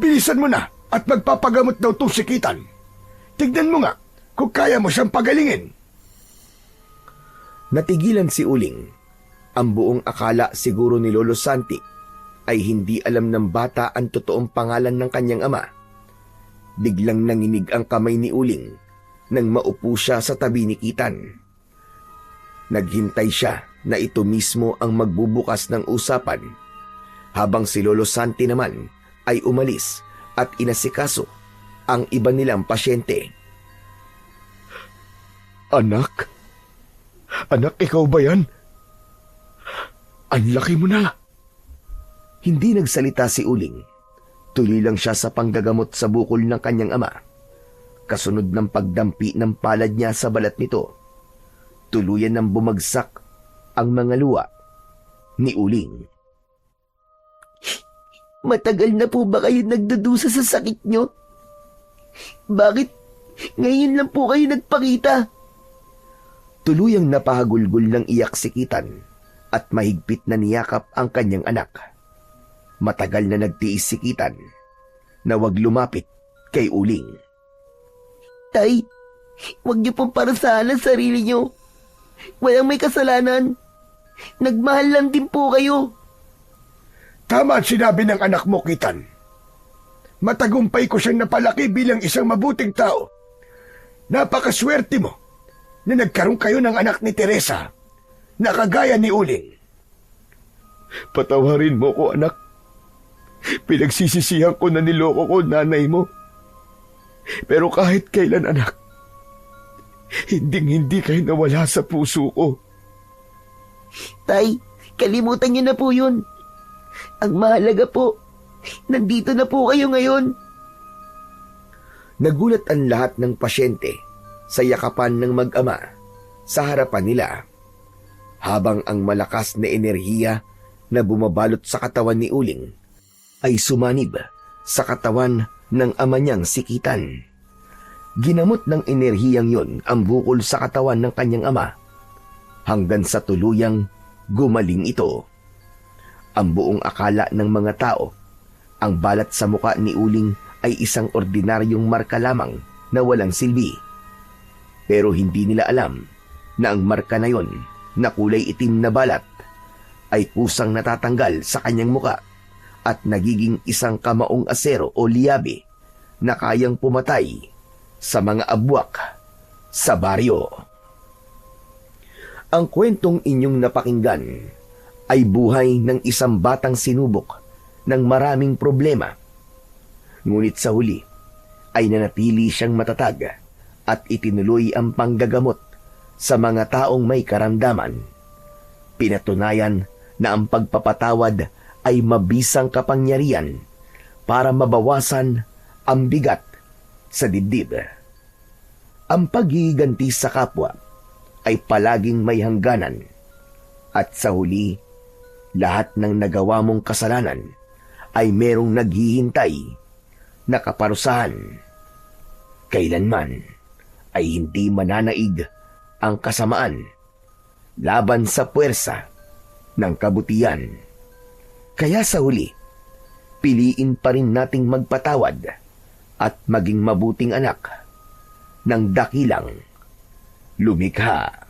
bilisan mo na at magpapagamot daw itong si Kitan. Tignan mo nga kung kaya mo siyang pagalingin. Natigilan si Uling. Ang buong akala siguro ni Lolo Santi ay hindi alam ng bata ang totoong pangalan ng kanyang ama. Biglang nanginig ang kamay ni Uling nang maupo siya sa tabi ni Kitan. Naghintay siya na ito mismo ang magbubukas ng usapan, habang si Lolo Santi naman ay umalis at inasikaso ang iba nilang pasyente. Anak? Anak, ikaw ba yan? Ang laki mo na. Hindi nagsalita si Uling. Tuloy lang siya sa panggagamot sa bukol ng kanyang ama. Kasunod ng pagdampi ng palad niya sa balat nito, tuluyan ng bumagsak ang mga luha ni Uling. Matagal na po ba kayo nagdudusa sa sakit nyo? Bakit ngayon lang po kayo nagpakita? Tuluyang napahagulgol ng iyak si Kitan at mahigpit na niyakap ang kanyang anak. Matagal na nagtiis si Kitan na wag lumapit kay Uling. Tay, huwag niyo pong parasahan ang sarili niyo. Walang may kasalanan. Nagmahal lang din po kayo. Tama ang sinabi ng anak mo, Kitan. Matagumpay ko siyang napalaki bilang isang mabuting tao. Napakaswerte mo na nagkaroon kayo ng anak ni Teresa na kagaya ni Uling. Patawarin mo ko, anak. Pinagsisisihan ko na niloko ko nanay mo. Pero kahit kailan, anak, hindi kayo nawala sa puso ko. Tay, kalimutan niyo na po yun. Ang mahalaga po, nandito na po kayo ngayon. Nagulat ang lahat ng pasyente sa yakapan ng mag-ama sa harapan nila, habang ang malakas na enerhiya na bumabalot sa katawan ni Uling ay sumanib sa katawan ng ama niyang sikitan. Ginamot ng enerhiyang yon ang bukol sa katawan ng kanyang ama hanggang sa tuluyang gumaling ito. Ang buong akala ng mga tao, ang balat sa muka ni Uling ay isang ordinaryong marka lamang na walang silbi. Pero hindi nila alam na ang marka na yon na kulay itim na balat ay kusang natatanggal sa kanyang muka at nagiging isang kamaong asero o liyabe na kayang pumatay sa mga abwak sa baryo. Ang kwentong inyong napakinggan ay buhay ng isang batang sinubok ng maraming problema. Ngunit sa huli ay nanatili siyang matatag at itinuloy ang panggagamot sa mga taong may karamdaman. Pinatunayan na ang pagpapatawad ay mabisang kapangyarihan para mabawasan ang bigat sa dibdib. Ang paghihiganti sa kapwa ay palaging may hangganan at sa huli, lahat ng nagawa mong kasalanan ay merong naghihintay na kaparusahan. Kailanman ay hindi mananaig ang kasamaan laban sa puwersa ng kabutihan. Kaya sa huli, piliin pa rin nating magpatawad at maging mabuting anak ng dakilang lumikha.